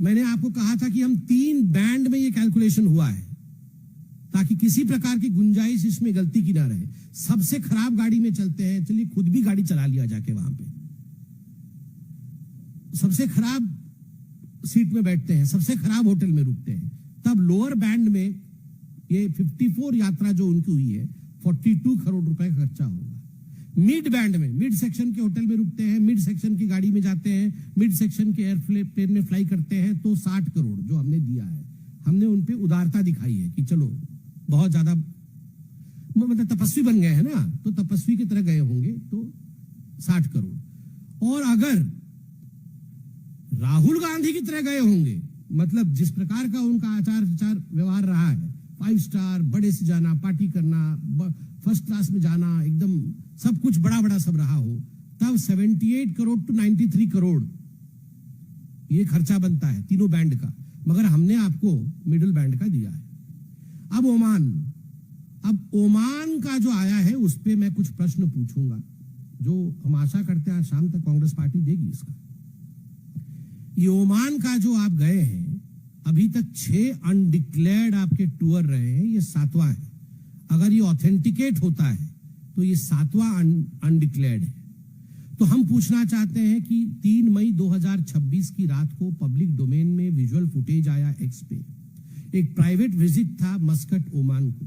मैंने आपको कहा था कि हम 3 बैंड में ये कैलकुलेशन हुआ है ताकि किसी प्रकार की गुंजाइश इसमें गलती की ना रहे। सबसे खराब गाड़ी में चलते हैं, चलिए खुद भी गाड़ी चला लिया जाके वहां पे, सबसे खराब सीट में बैठते हैं, सबसे खराब होटल में रुकते हैं, तब लोअर बैंड में ये 54 यात्रा जो उनकी हुई है 42 करोड़ रुपए का खर्चा होगा। मिड बैंड में, मिड सेक्शन के होटल में रुकते हैं, मिड सेक्शन की गाड़ी में जाते हैं, मिड सेक्शन के एयरप्लेन में फ्लाई करते हैं, तो 60 करोड़ जो हमने दिया है, हमने उन पे उदारता दिखाई है कि चलो बहुत ज्यादा मतलब तपस्वी बन गए हैं ना, तो तपस्वी की तरह गए होंगे तो 60 करोड़। और अगर राहुल गांधी की तरह गए होंगे, मतलब जिस प्रकार का उनका आचार विचार व्यवहार रहा है, 5 स्टार बड़े से जाना, पार्टी करना, फर्स्ट क्लास में जाना, एकदम सब कुछ बड़ा बड़ा सब रहा हो, तब 78 करोड़ टू 93 करोड़ ये खर्चा बनता है तीनों बैंड का। मगर हमने आपको मिडिल बैंड का दिया है। अब ओमान का जो आया है उस पे मैं कुछ प्रश्न पूछूंगा जो हम आशा करते हैं आज शाम तक कांग्रेस पार्टी देगी इसका। ये ओमान का जो आप गए हैं, अभी तक 6 अनडिक्लेयर्ड आपके टूर रहे हैं, ये 7वां है। अगर ये ऑथेंटिकेट होता है तो ये 7वां अनडिक्लेयर्ड है। तो हम पूछना चाहते हैं कि 3 मई 2026 की रात को पब्लिक डोमेन में विजुअल फुटेज आया एक्स पे, एक प्राइवेट विजिट था मस्कट ओमान को,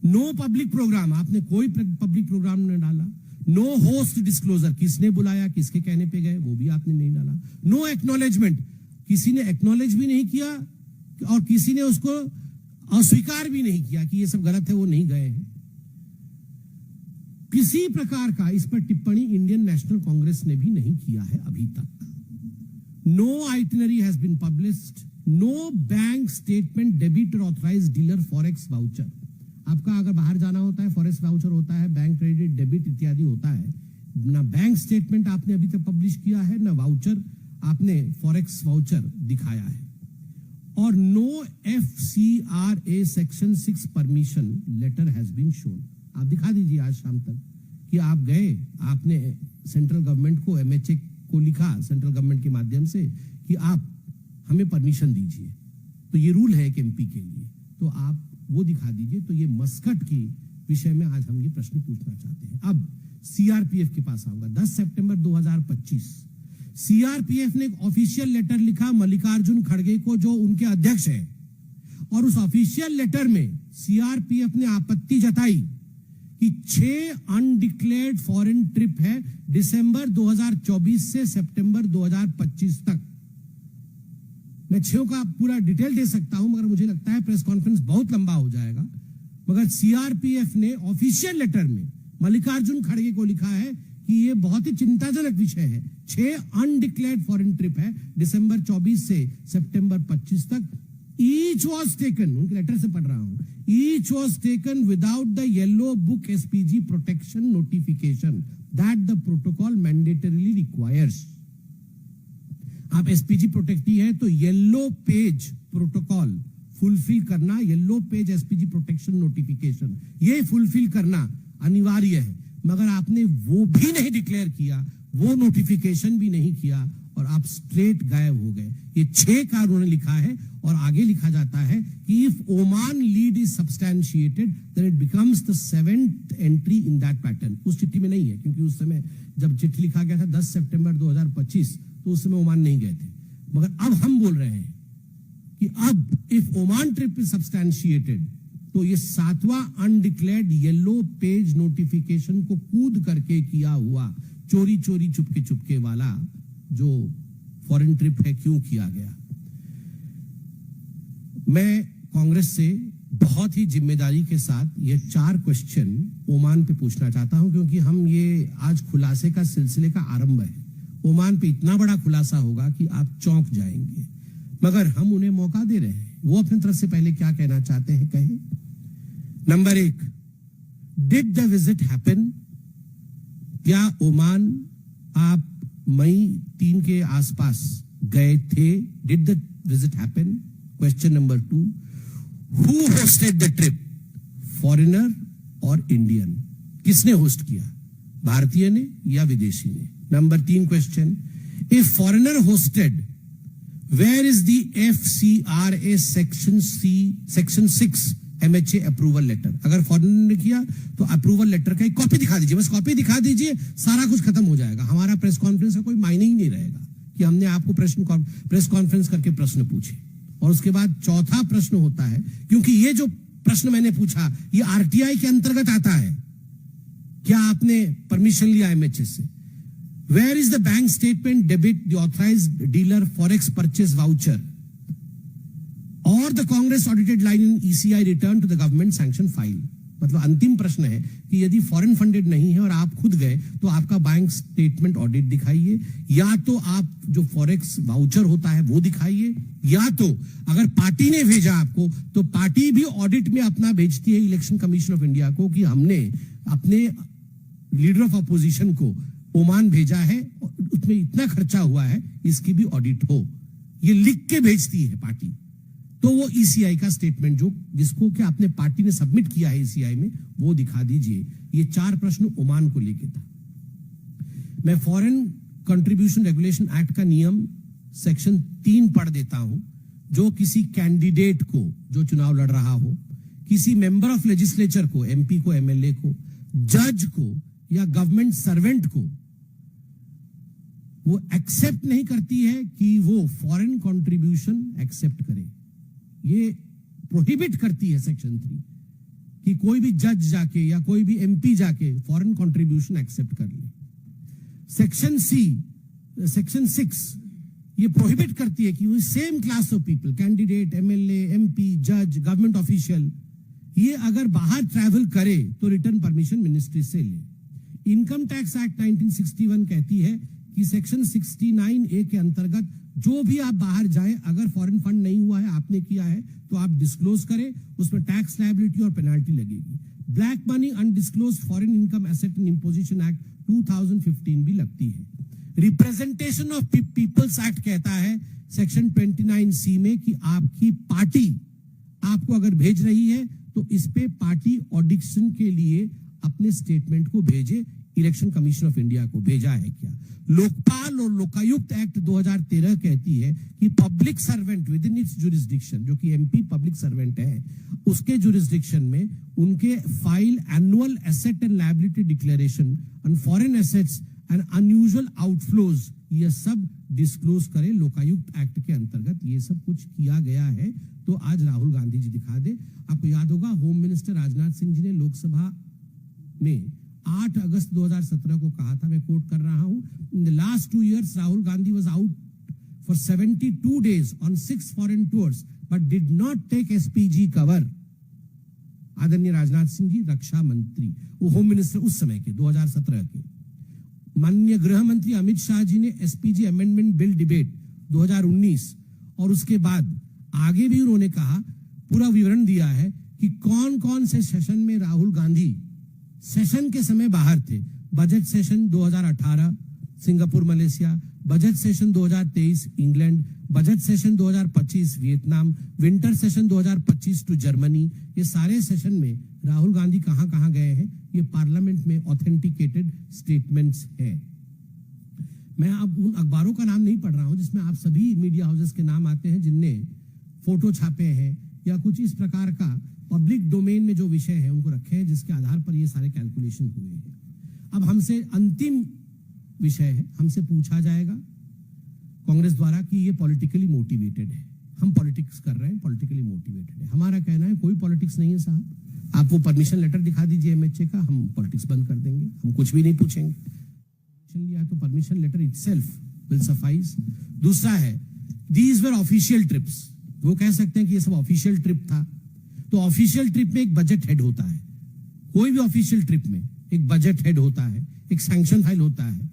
नो पब्लिक प्रोग्राम, आपने कोई पब्लिक प्रोग्राम नहीं डाला, नो होस्ट डिस्क्लोजर, किसने बुलाया, किसके कहने पे गए वो भी आपने नहीं डाला, नो एक्नॉलेजमेंट, किसी ने एक्नॉलेज भी नहीं किया और किसी ने उसको अस्वीकार भी नहीं किया कि ये सब गलत है, वो नहीं गए हैं। किसी प्रकार का इस पर टिप्पणी इंडियन नेशनल कांग्रेस ने भी नहीं किया है अभी तक। No itinerary has been published, no bank statement debit और ऑथराइज्ड डीलर फॉरेक्स वाउचर। आपका अगर बाहर जाना होता है, फॉरेक्स वाउचर होता है, बैंक क्रेडिट डेबिट इत्यादि होता है, ना बैंक स्टेटमेंट आपने अभी तक पब्लिश किया है, ना वाउचर आपने फॉरेक्स वाउचर दिखाया है। और no FCRA section 6 permission letter has been shown. आप दिखा दीजिए आज शाम तक कि आप गए, आपने सेंट्रल गवर्नमेंट को, MHA को लिखा सेंट्रल गवर्नमेंट के माध्यम से कि आप हमें परमिशन दीजिए। तो ये रूल है एक MP के लिए, तो आप वो दिखा दीजिए। तो ये मस्कट की विषय में आज हम ये प्रश्न पूछना चाहते हैं। अब CRPF के पास आऊंगा। 10 सितंबर 2025 CRPF ने एक ऑफिशियल लेटर लिखा मल्लिकार्जुन खड़गे को जो उनके अध्यक्ष हैं, और उस ऑफिशियल लेटर में CRPF ने आपत्ति जताई कि 6 अनडिक्लेयर्ड फॉरेन ट्रिप है दिसंबर 2024 से सितंबर 2025 तक। मैं 6 का पूरा डिटेल दे सकता हूं, मगर मुझे लगता है प्रेस कॉन्फ्रेंस बहुत लंबा हो जाएगा। मगर CRPF ने ऑफिशियल लेटर में मल्लिकार्जुन खड़गे को लिखा है कि ये बहुत ही चिंताजनक विषय है। 6 अनडिक्लेयर्ड फॉरेन ट्रिप है दिसंबर 24 से सितंबर 25 तक। ईच वॉज टेकन, उनके लेटर से पढ़ रहा हूं, each was taken without the yellow book SPG protection notification that the protocol mandatorily requires. आप SPG प्रोटेक्टी है तो येलो पेज प्रोटोकॉल फुलफिल करना, yellow page SPG protection notification, ये फुलफिल करना अनिवार्य है। मगर आपने वो भी नहीं डिक्लेयर किया, वो नोटिफिकेशन भी नहीं किया, और आप स्ट्रेट गायब हो गए। ये 6 का उन्होंने लिखा है, और आगे लिखा जाता है कि if Oman lead is substantiated then it becomes the 7th entry in that pattern. उस चिट्ठी में नहीं है, क्योंकि उस समय जब चिट्ठी लिखा गया था 10 सितंबर 2025, तो उस समय ओमान नहीं गए थे। मगर अब हम बोल रहे हैं कि अब इफ ओमान ट्रिप इज सब्सटैंशिएटेड, तो ये 7वां अनडिक्लेयर्ड येलो पेज नोटिफिकेशन को कूद करके किया हुआ चोरी चोरी चुपके चुपके वाला जो फॉरेन ट्रिप है क्यों किया गया। मैं कांग्रेस से बहुत ही जिम्मेदारी के साथ ये 4 क्वेश्चन ओमान पे पूछना चाहता हूं, क्योंकि हम ये आज खुलासे का सिलसिले का आरंभ है। ओमान पे इतना बड़ा खुलासा होगा कि आप चौंक जाएंगे। मगर हम उन्हें मौका दे रहे हैं। वो अपनी तरफ से पहले क्या कहना चाहते हैं कहें। Number 1, did the visit happen? क्या ओमान आप मई 3 के आसपास गए थे? Did the visit happen? Question number 2, who hosted the trip? Foreigner और इंडियन? किसने होस्ट किया, भारतीय ने या विदेशी ने? Number 3 question, if foreigner hosted, where is the FCRA section 6 MHA approval letter? अगर फॉरेनर ने किया तो अप्रूवल लेटर का एक कॉपी दिखा दीजिए, बस कॉपी दिखा दीजिए, सारा कुछ खत्म हो जाएगा। हमारा प्रेस कॉन्फ्रेंस का कोई मायने ही नहीं रहेगा कि हमने आपको प्रेस कॉन्फ्रेंस करके प्रश्न पूछे। और उसके बाद चौथा प्रश्न होता है, क्योंकि ये जो प्रश्न मैंने पूछा ये RTI के अंतर्गत आता है, क्या आपने परमिशन लिया MHA से? Where is the bank statement debit the authorised dealer forex purchase voucher और the Congress audited line in ECI return to the government sanction file? मतलब अंतिम प्रश्न है कि यदि फॉरेन फंडेड नहीं है और आप खुद गए तो आपका बैंक स्टेटमेंट ऑडिट दिखाइए, या तो आप जो फॉरेक्स वाउचर होता है वो दिखाइए, या तो अगर पार्टी ने भेजा आपको तो पार्टी भी ऑडिट में अपना भेजती है इलेक्शन कमीशन ऑफ इंडिया को कि हमने अपने लीडर ऑफ अपोजिशन को ओमान भेजा है, उसमें इतना खर्चा हुआ है, इसकी भी ऑडिट हो। ये लिख के भेजती है पार्टी। तो वो ECI का स्टेटमेंट जो जिसको कि आपने पार्टी ने सबमिट किया है ECI में, वो दिखा दीजिए। ये 4 प्रश्न ओमान को लेके था। मैं फॉरेन कंट्रीब्यूशन रेगुलेशन एक्ट का नियम सेक्शन 3 पढ़ देता हूं, जो किसी कैंडिडेट को जो चुनाव लड़ रहा हो, किसी मेंबर ऑफ लेजिस्लेचर को, MP को, MLA को, जज को या गवर्नमेंट सर्वेंट को वो एक्सेप्ट नहीं करती है कि वो फॉरेन कंट्रीब्यूशन एक्सेप्ट करे। ये प्रोहिबिट करती है सेक्शन 3 कि कोई भी जज जाके या कोई भी MP जाके फॉरेन कंट्रीब्यूशन एक्सेप्ट कर ले। सेक्शन 6 ये प्रोहिबिट करती है कि वो same class of people, candidate, MLA, MP, जज, गवर्नमेंट ऑफिशियल, ये अगर बाहर ट्रैवल करे तो रिटर्न परमिशन मिनिस्ट्री से ले। इनकम टैक्स एक्ट 1961 कहती है कि सेक्शन 69A के अंतर्गत जो भी आप बाहर जाए, अगर फॉरेन फंड नहीं हुआ है, आपने किया है, तो आप डिस्क्लोज करें, उसमें टैक्स लायबिलिटी और पेनाल्टी लगेगी। Black money, undisclosed foreign income asset and imposition act 2015 भी लगती है। रिप्रेजेंटेशन ऑफ पीपल्स एक्ट कहता है सेक्शन 29C में कि आपकी पार्टी आपको अगर भेज रही है तो इस पे पार्टी ऑडिशन के लिए अपने स्टेटमेंट को भेजे। इलेक्शन कमीशन ऑफ इंडिया को भेजा है क्या? लोकपाल और लोकायुक्त एक्ट 2013 कहती है कि public servant with in its jurisdiction, जो कि MP पब्लिक सर्वेंट है, उसके जुरिस्डिक्शन में उनके file annual asset and liability declaration on foreign assets and unusual outflows, ये सब डिस्क्लोज करें। लोकायुक्त एक्ट के अंतर्गत ये सब कुछ किया गया है। तो आज राहुल गांधी जी दिखा दे। आपको याद होगा होम मिनिस्टर राजनाथ सिंह जी ने लोकसभा में 8 अगस्त 2017 को कहा था, मैं कोट कर रहा हूं, in the last 2 years Rahul Gandhi was out for 72 days on 6 foreign tours but did not take SPG cover। आदरणीय राजनाथ सिंह जी रक्षा मंत्री, वो होम मिनिस्टर उस समय के 2017 के। माननीय गृह मंत्री अमित शाह जी ने SPG अमेंडमेंट बिल डिबेट 2019, और उसके बाद आगे भी उन्होंने कहा, पूरा विवरण दिया है कि कौन कौन से सेशन में राहुल गांधी सेशन के समय बाहर थे। Budget session 2018 Singapore Malaysia, budget session 2023 England, budget session 2025 Vietnam, winter session 2025 to Germany. ये सारे सेशन में राहुल गांधी कहां कहां गए हैं, ये पार्लियामेंट में ऑथेंटिकेटेड स्टेटमेंट्स है। मैं अब उन अखबारों का नाम नहीं पढ़ रहा हूं जिसमें आप सभी मीडिया हाउसेस के नाम आते हैं जिनने फोटो छापे हैं या कुछ इस प्रकार का पब्लिक डोमेन में जो विषय है उनको रखे हैं, जिसके आधार पर ये सारे कैलकुलेशन हुए हैं। अब हमसे अंतिम विषय है, हमसे पूछा जाएगा कांग्रेस द्वारा कि ये पॉलिटिकली मोटिवेटेड है, हम पॉलिटिक्स कर रहे हैं, पॉलिटिकली मोटिवेटेड है। हमारा कहना है कोई पॉलिटिक्स नहीं है साहब, आप वो परमिशन लेटर दिखा दीजिए MHA का, हम पॉलिटिक्स बंद कर देंगे, हम कुछ भी नहीं पूछेंगे। परमिशन लिया तो permission letter itself will suffice. दूसरा है, दीज वर ऑफिशियल ट्रिप्स, वो कह सकते हैं कि ये सब ऑफिशियल ट्रिप था। तो ऑफिशियल ट्रिप में एक बजट हेड होता है, कोई भी ऑफिशियल ट्रिप में एक बजट हेड होता है, एक सैंक्शन फाइल होता है,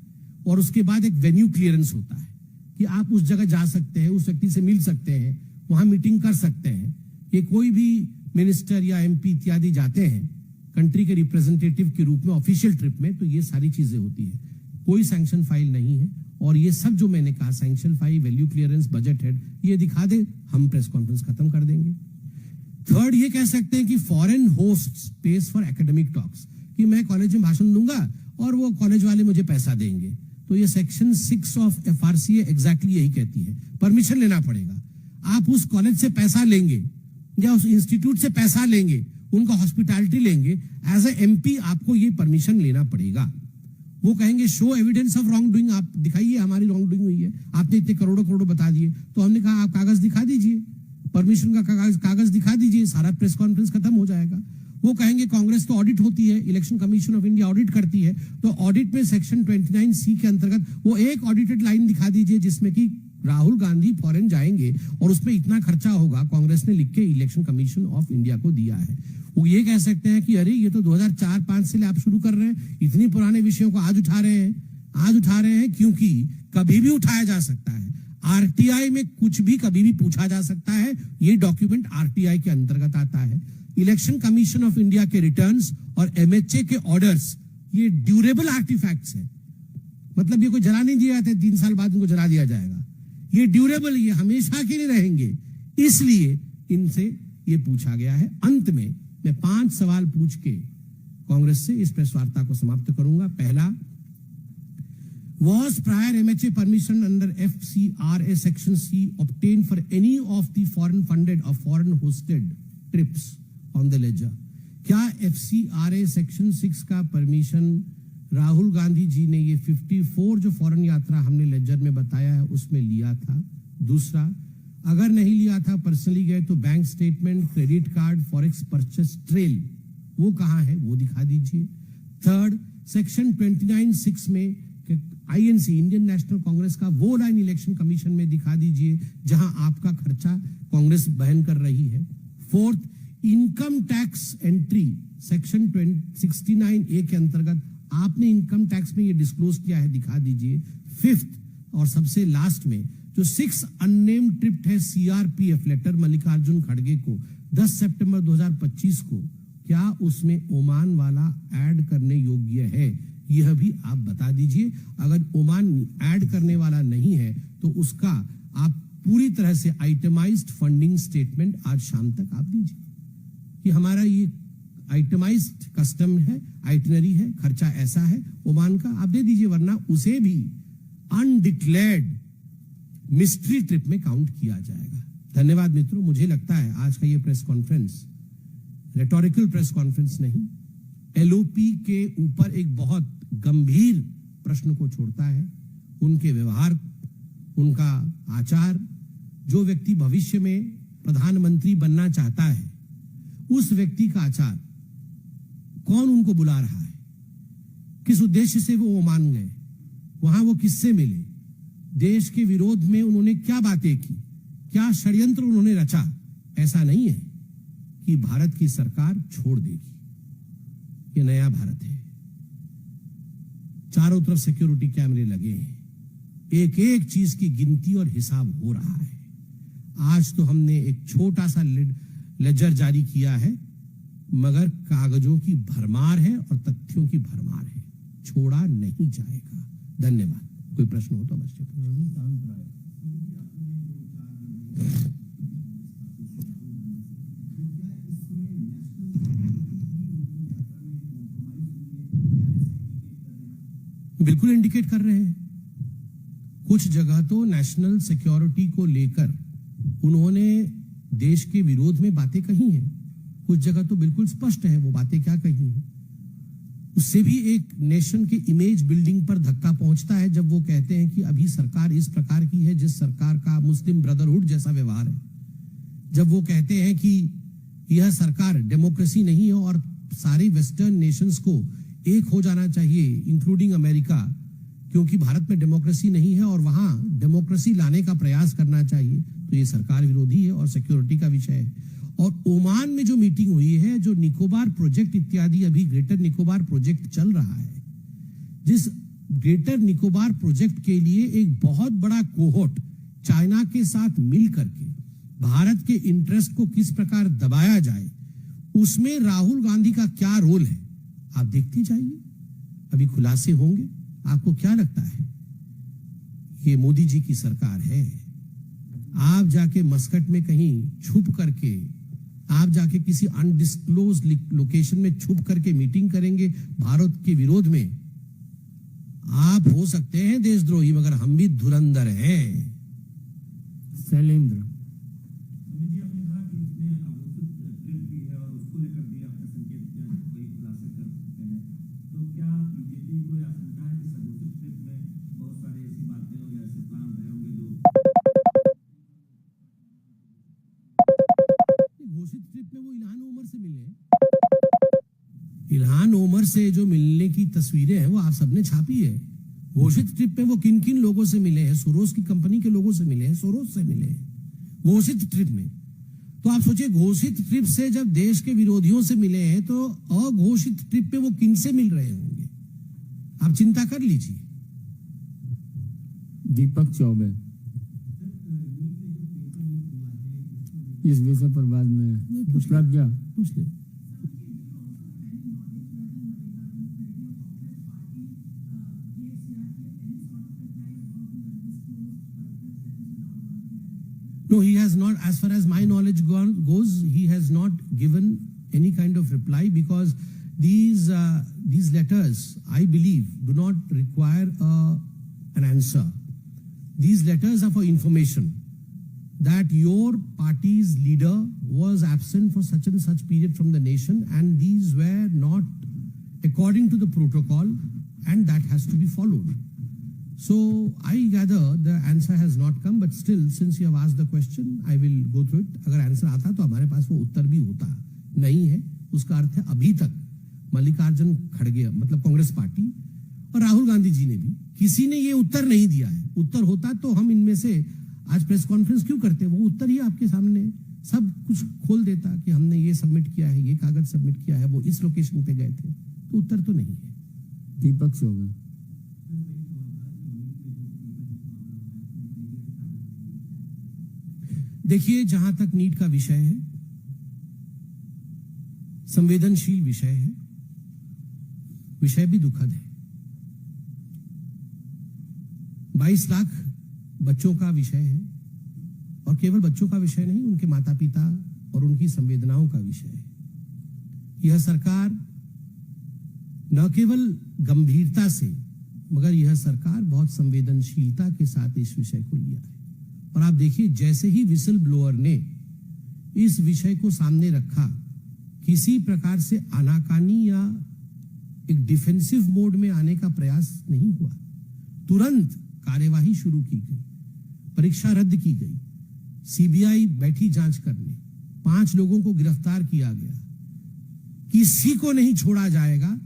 और उसके बाद एक वेन्यू क्लियरेंस होता है। कि आप उस जगह जा सकते हैं, उस व्यक्ति से मिल सकते हैं, वहां मीटिंग कर सकते हैं। ये कोई भी मिनिस्टर या एमपी इत्यादि जाते हैं कंट्री के रिप्रेजेंटेटिव के रूप में ऑफिशियल ट्रिप में, तो ये सारी चीजें होती है। कोई सैंक्शन फाइल नहीं है, और ये सब जो मैंने कहा sanction file, value clearance, budget head, ये दिखा दे, हम प्रेस कॉन्फ्रेंस खत्म कर देंगे। थर्ड, ये कह सकते हैं कि foreign hosts pays for academic talks, कि मैं कॉलेज में भाषण दूंगा और वो कॉलेज वाले मुझे पैसा देंगे। तो ये सेक्शन 6 ऑफ एफआरसीए एग्जैक्टली यही कहती है, परमिशन लेना पड़ेगा। आप उस कॉलेज से पैसा लेंगे या उस इंस्टीट्यूट से पैसा लेंगे, उनका हॉस्पिटैलिटी लेंगे, एज ए एमपी आपको ये परमिशन लेना पड़ेगा। वो कहेंगे show evidence of wrong doing, आप दिखाइए हमारी रॉन्ग डूइंग हुई है, आपने इतने करोड़ों करोड़ों बता दिए। तो हमने कहा आप कागज दिखा दीजिए, परमिशन का कागज दिखा दीजिए, सारा प्रेस कॉन्फ्रेंस खत्म हो जाएगा। वो कहेंगे कांग्रेस तो ऑडिट होती है, election commission of India audit करती है, तो ऑडिट में सेक्शन 29C के अंतर्गत वो एक ऑडिटेड लाइन दिखा दीजिए जिसमें कि राहुल गांधी फॉरेन जाएंगे और उसमें इतना खर्चा होगा, कांग्रेस ने लिख के इलेक्शन कमीशन ऑफ इंडिया को दिया है। वो ये कह सकते हैं कि अरे ये तो 2004-5 से आप शुरू कर रहे हैं, इतनी पुराने विषयों को आज उठा रहे हैं क्योंकि कभी भी उठाया जा सकता है। आरटीआई में कुछ भी कभी भी पूछा जा सकता है, ये डॉक्यूमेंट आरटीआई के अंतर्गत आता है। इलेक्शन कमीशन ऑफ इंडिया के रिटर्न्स और एमएचए के ऑर्डर्स ये ड्यूरेबल आर्टिफैक्ट्स है, मतलब ये कोई जला नहीं दिया जाता, 3 साल बाद इनको जला दिया जाएगा। ये ड्यूरेबल, ये हमेशा के लिए रहेंगे, इसलिए इनसे ये पूछा गया है। अंत में मैं 5 सवाल पूछ के कांग्रेस से इस प्रेस वार्ता को समाप्त करूंगा। पहला, was prior MHA permission under FCRA section C obtained for any of the foreign funded or foreign hosted trips on the ledger? क्या FCRA section 6 का परमिशन राहुल गांधी जी ने ये 54 जो फॉरेन यात्रा हमने लेजर में बताया है उसमें लिया था? दूसरा, अगर नहीं लिया था, पर्सनली गए, तो bank statement, credit card, forex purchase trail वो कहां है, वो दिखा दीजिए। थर्ड, सेक्शन 29(6) में INC इंडियन नेशनल कांग्रेस का वो लाइन इलेक्शन कमीशन में दिखा दीजिए जहां आपका खर्चा कांग्रेस वहन कर रही है। Fourth, income tax entry section 69A के अंतर्गत आपने इनकम टैक्स में ये डिस्क्लोज किया है, दिखा दीजिए। फिफ्थ और सबसे लास्ट में जो 6 अननेम्ड ट्रिप है CRPF लेटर मल्लिकार्जुन खड़गे को 10 सितंबर 2025 को, क्या उसमें ओमान वाला ऐड करने योग्य है, यह भी आप बता दीजिए। अगर ओमान ऐड करने वाला नहीं है तो उसका आप पूरी तरह से आइटमाइज्ड फंडिंग स्टेटमेंट आज शाम तक आप दीजिए कि हमारा ये आइटमाइज्ड कस्टम है, आइटनरी है, खर्चा ऐसा है, ओमान का आप दे दीजिए, वरना उसे भी अनडिक्लेयर्ड मिस्ट्री ट्रिप में काउंट किया जाएगा। धन्यवाद मित्रों, मुझे लगता है आज का ये press conference rhetorical press conference नहीं, LOP के ऊपर एक बहुत गंभीर प्रश्न को छोड़ता है। उनके व्यवहार, उनका आचार, जो व्यक्ति भविष्य में प्रधानमंत्री बनना चाहता है उस व्यक्ति का आचार, कौन उनको बुला रहा है, किस उद्देश्य से वो ओमान गए, वहां वो किससे मिले, देश के विरोध में उन्होंने क्या बातें की, क्या षड्यंत्र उन्होंने रचा। ऐसा नहीं है कि भारत की सरकार छोड़ देगी, ये नया भारत है, चारों तरफ सिक्योरिटी कैमरे लगे हैं, एक एक चीज की गिनती और हिसाब हो रहा है। आज तो हमने एक छोटा सा लेजर जारी किया है, मगर कागजों की भरमार है और तथ्यों की भरमार है, छोड़ा नहीं जाएगा। धन्यवाद। कोई प्रश्न हो तो अवश्य। बिल्कुल इंडिकेट कर रहे हैं। कुछ जगह तो नेशनल सिक्योरिटी को लेकर उन्होंने देश के विरोध में बातें कही हैं, कुछ जगह तो बिल्कुल स्पष्ट है वो बातें क्या कही हैं। उससे भी एक नेशन के इमेज बिल्डिंग पर धक्का पहुंचता है जब वो कहते हैं कि अभी सरकार इस प्रकार की है जिस सरकार का मुस्लिम ब्रदरहुड जैसा व्यवहार है, जब वो कहते हैं कि यह सरकार डेमोक्रेसी नहीं है और सारे वेस्टर्न नेशंस को एक हो जाना चाहिए इंक्लूडिंग अमेरिका, क्योंकि भारत में डेमोक्रेसी नहीं है और वहां डेमोक्रेसी लाने का प्रयास करना चाहिए, तो ये सरकार विरोधी है और सिक्योरिटी का विषय है। और ओमान में जो मीटिंग हुई है, जो निकोबार प्रोजेक्ट इत्यादि, अभी ग्रेटर निकोबार प्रोजेक्ट चल रहा है, जिस ग्रेटर निकोबार प्रोजेक्ट के लिए एक बहुत बड़ा कोहोट चाइना के साथ मिल करके भारत के इंटरेस्ट को किस प्रकार दबाया जाए, उसमें राहुल गांधी का क्या रोल है, आप देखते जाइए, अभी खुलासे होंगे। आपको क्या लगता है ये मोदी जी की सरकार है? आप जाके मस्कट में कहीं छुप करके, आप जाके किसी अनडिस्क्लोज लोकेशन में छुप करके मीटिंग करेंगे भारत के विरोध में? आप हो सकते हैं देशद्रोही, मगर हम भी धुरंधर हैं। शैलेंद्र घोषित ट्रिप में वो इल्हान उमर से मिले हैं। इल्हान उमर से जो मिलने की तस्वीरें हैं वो आप सबने छापी है। घोषित ट्रिप में वो किन किन लोगों से मिले हैं? सोरोस की कंपनी के लोगों से मिले हैं, सोरोस से मिले हैं घोषित ट्रिप में। तो आप सोचिए, घोषित ट्रिप से जब देश के विरोधियों से मिले हैं तो अघोषित ट्रिप पे वो किन से मिल रहे होंगे? आप चिंता कर लीजिए। दीपक चौबे इस विषय पर बाद में कुछ लग गया, पूछ ले। No, he has not, as far as my knowledge goes, he has not given any kind of reply, because these letters, I believe, do not require an answer. These letters are for information, that your party's leader was absent for such and such period from the nation, and these were not according to the protocol, and that has to be followed. So I gather the answer has not come, but still, since you have asked the question, I will go through it. अगर answer आता तो हमारे पास वो उत्तर भी होता, नहीं है उसका अर्थ है अभी तक मल्लिकार्जुन खड़गे, मतलब कांग्रेस पार्टी और राहुल गांधी जी ने भी किसी ने ये उत्तर नहीं दिया है। उत्तर होता तो हम इनमें से आज प्रेस कॉन्फ्रेंस क्यों करते? वो उत्तर ही आपके सामने सब कुछ खोल देता कि हमने ये सबमिट किया है, ये कागज सबमिट किया है, वो इस लोकेशन पे गए थे। तो उत्तर तो नहीं है। दीपक चौबे देखिए, जहां तक नीट का विषय है, संवेदनशील विषय है, विषय भी दुखद है। 22 लाख बच्चों का विषय है, और केवल बच्चों का विषय नहीं, उनके माता पिता और उनकी संवेदनाओं का विषय है। यह सरकार न केवल गंभीरता से, मगर यह सरकार बहुत संवेदनशीलता के साथ इस विषय को लिया है। और आप देखिए, जैसे ही विसल ब्लोअर ने इस विषय को सामने रखा, किसी प्रकार से आनाकानी या एक डिफेंसिव मोड में आने का प्रयास नहीं हुआ। तुरंत कार्यवाही शुरू की गई, परीक्षा रद्द की गई, सीबीआई बैठी जांच करने, 5 लोगों को गिरफ्तार किया गया। किसी को नहीं छोड़ा जाएगा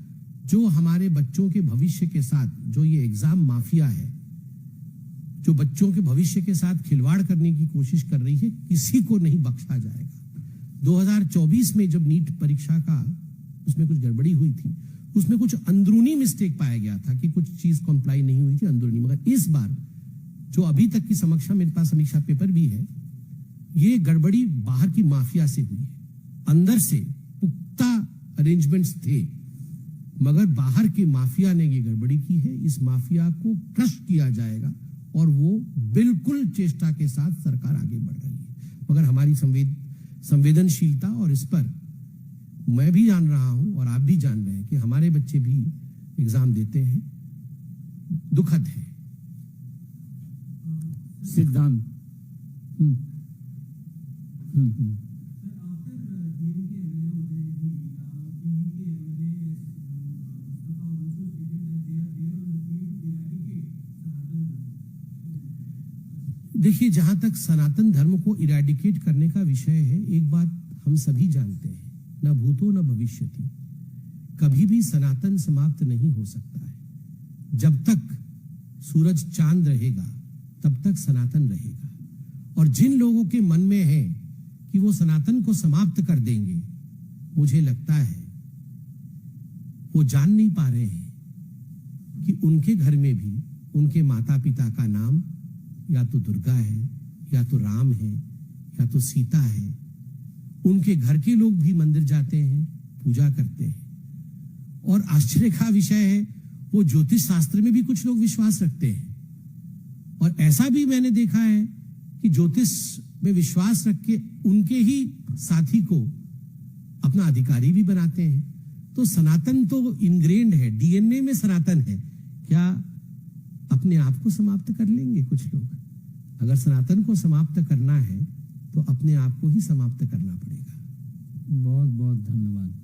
जो हमारे बच्चों के भविष्य के साथ, जो ये एग्जाम माफिया है, जो बच्चों के भविष्य के साथ खिलवाड़ करने की कोशिश कर रही है, किसी को नहीं बख्शा जाएगा। 2024 में जब नीट परीक्षा का उसमें कुछ गड़बड़ी हुई थी, उसमें कुछ अंदरूनी मिस्टेक पाया गया था कि कुछ चीज कंप्लाई नहीं हुई थी अंदरूनी, मगर इस बार जो अभी तक की समीक्षा, मेरे पास समीक्षा पेपर भी है, ये गड़बड़ी बाहर की माफिया से हुई है। अंदर से पुख्ता अरेंजमेंट्स थे, मगर बाहर की माफिया ने ये गड़बड़ी की है। इस माफिया को क्रश किया जाएगा, और वो बिल्कुल चेष्टा के साथ सरकार आगे बढ़ रही है। मगर हमारी संवेदनशीलता, और इस पर मैं भी जान रहा हूं और आप भी जान रहे हैं कि हमारे बच्चे भी एग्जाम देते हैं, दुखद है। सिद्धांत देखिए, जहां तक सनातन धर्म को इरेडिकेट करने का विषय है, एक बात हम सभी जानते हैं, न भूतो न भविष्यति, कभी भी सनातन समाप्त नहीं हो सकता है। जब तक सूरज चांद रहेगा तब तक सनातन रहेगा। और जिन लोगों के मन में है कि वो सनातन को समाप्त कर देंगे, मुझे लगता है वो जान नहीं पा रहे हैं कि उनके घर में भी उनके माता पिता का नाम या तो दुर्गा है, या तो राम है, या तो सीता है। उनके घर के लोग भी मंदिर जाते हैं, पूजा करते हैं। और आश्चर्य का विषय है, वो ज्योतिष शास्त्र में भी कुछ लोग विश्वास रखते हैं। और ऐसा भी मैंने देखा है कि ज्योतिष में विश्वास रख के उनके ही साथी को अपना अधिकारी भी बनाते हैं। तो सनातन तो इनग्रेन्ड है, डीएनए में सनातन है। क्या अपने आप को समाप्त कर लेंगे कुछ लोग? अगर सनातन को समाप्त करना है तो अपने आप को ही समाप्त करना पड़ेगा। बहुत बहुत धन्यवाद।